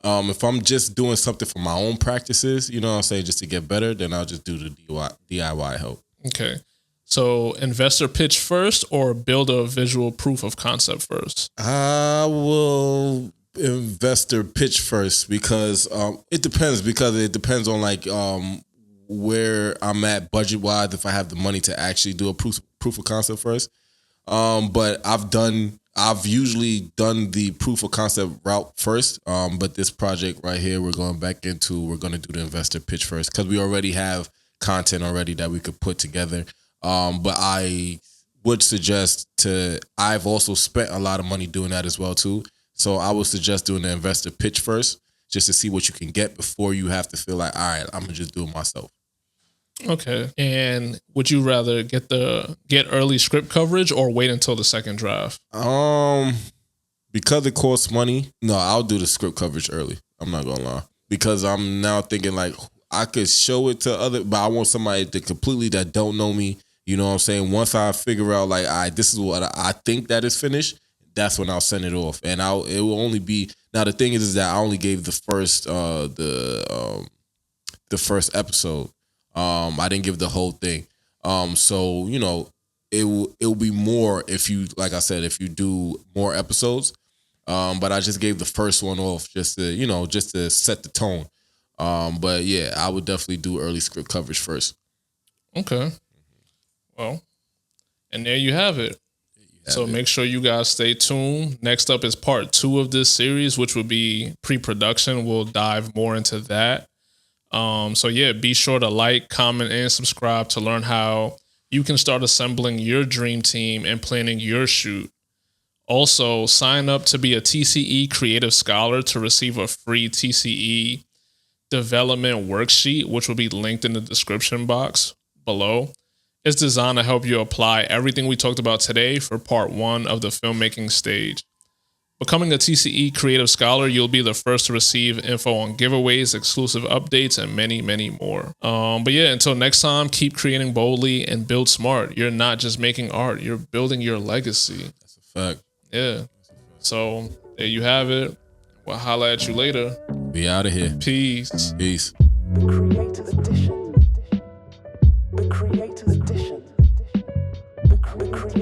B: If I'm just doing something for my own practices, you know what I'm saying, just to get better, then I'll just do the DIY help.
C: Okay. So investor pitch first or build a visual proof of concept first?
B: I will investor pitch first because it depends on like where I'm at budget wise, if I have the money to actually do a proof of concept first. But I've usually done the proof of concept route first. But this project right here, we're going to do the investor pitch first because we already have content already that we could put together. But I would suggest I've also spent a lot of money doing that as well too. So I would suggest doing the investor pitch first just to see what you can get before you have to feel like, all right, I'm going to just do it myself.
C: Okay. And would you rather get early script coverage or wait until the second draft?
B: Because it costs money, no, I'll do the script coverage early. I'm not going to lie. Because I'm now thinking like I could show it to but I want somebody that don't know me. You know what I'm saying? Once I figure out like, this is what I think that is finished, that's when I'll send it off. And it will only be, now the thing is that I only gave the first episode. I didn't give the whole thing. So, you know, it will be more if you, like I said, if you do more episodes. But I just gave the first one off just to set the tone. But yeah, I would definitely do early script coverage first.
C: Okay. Well, and there you have it. So make sure you guys stay tuned. Next up is part 2 of this series, which will be pre-production. We'll dive more into that. So yeah, be sure to like, comment, and subscribe to learn how you can start assembling your dream team and planning your shoot. Also, sign up to be a TCE Creative Scholar to receive a free TCE development worksheet, which will be linked in the description box below. It's designed to help you apply everything we talked about today for part 1 of the filmmaking stage. Becoming a TCE Creative Scholar, you'll be the first to receive info on giveaways, exclusive updates, and many, many more. But yeah, until next time, keep creating boldly and build smart. You're not just making art, you're building your legacy.
B: That's a fact.
C: Yeah. So there you have it. We'll holla at you later.
B: Be out of here.
C: Peace.
B: Peace.
A: The Creator's Edition. The Creator's Edition. The Creator's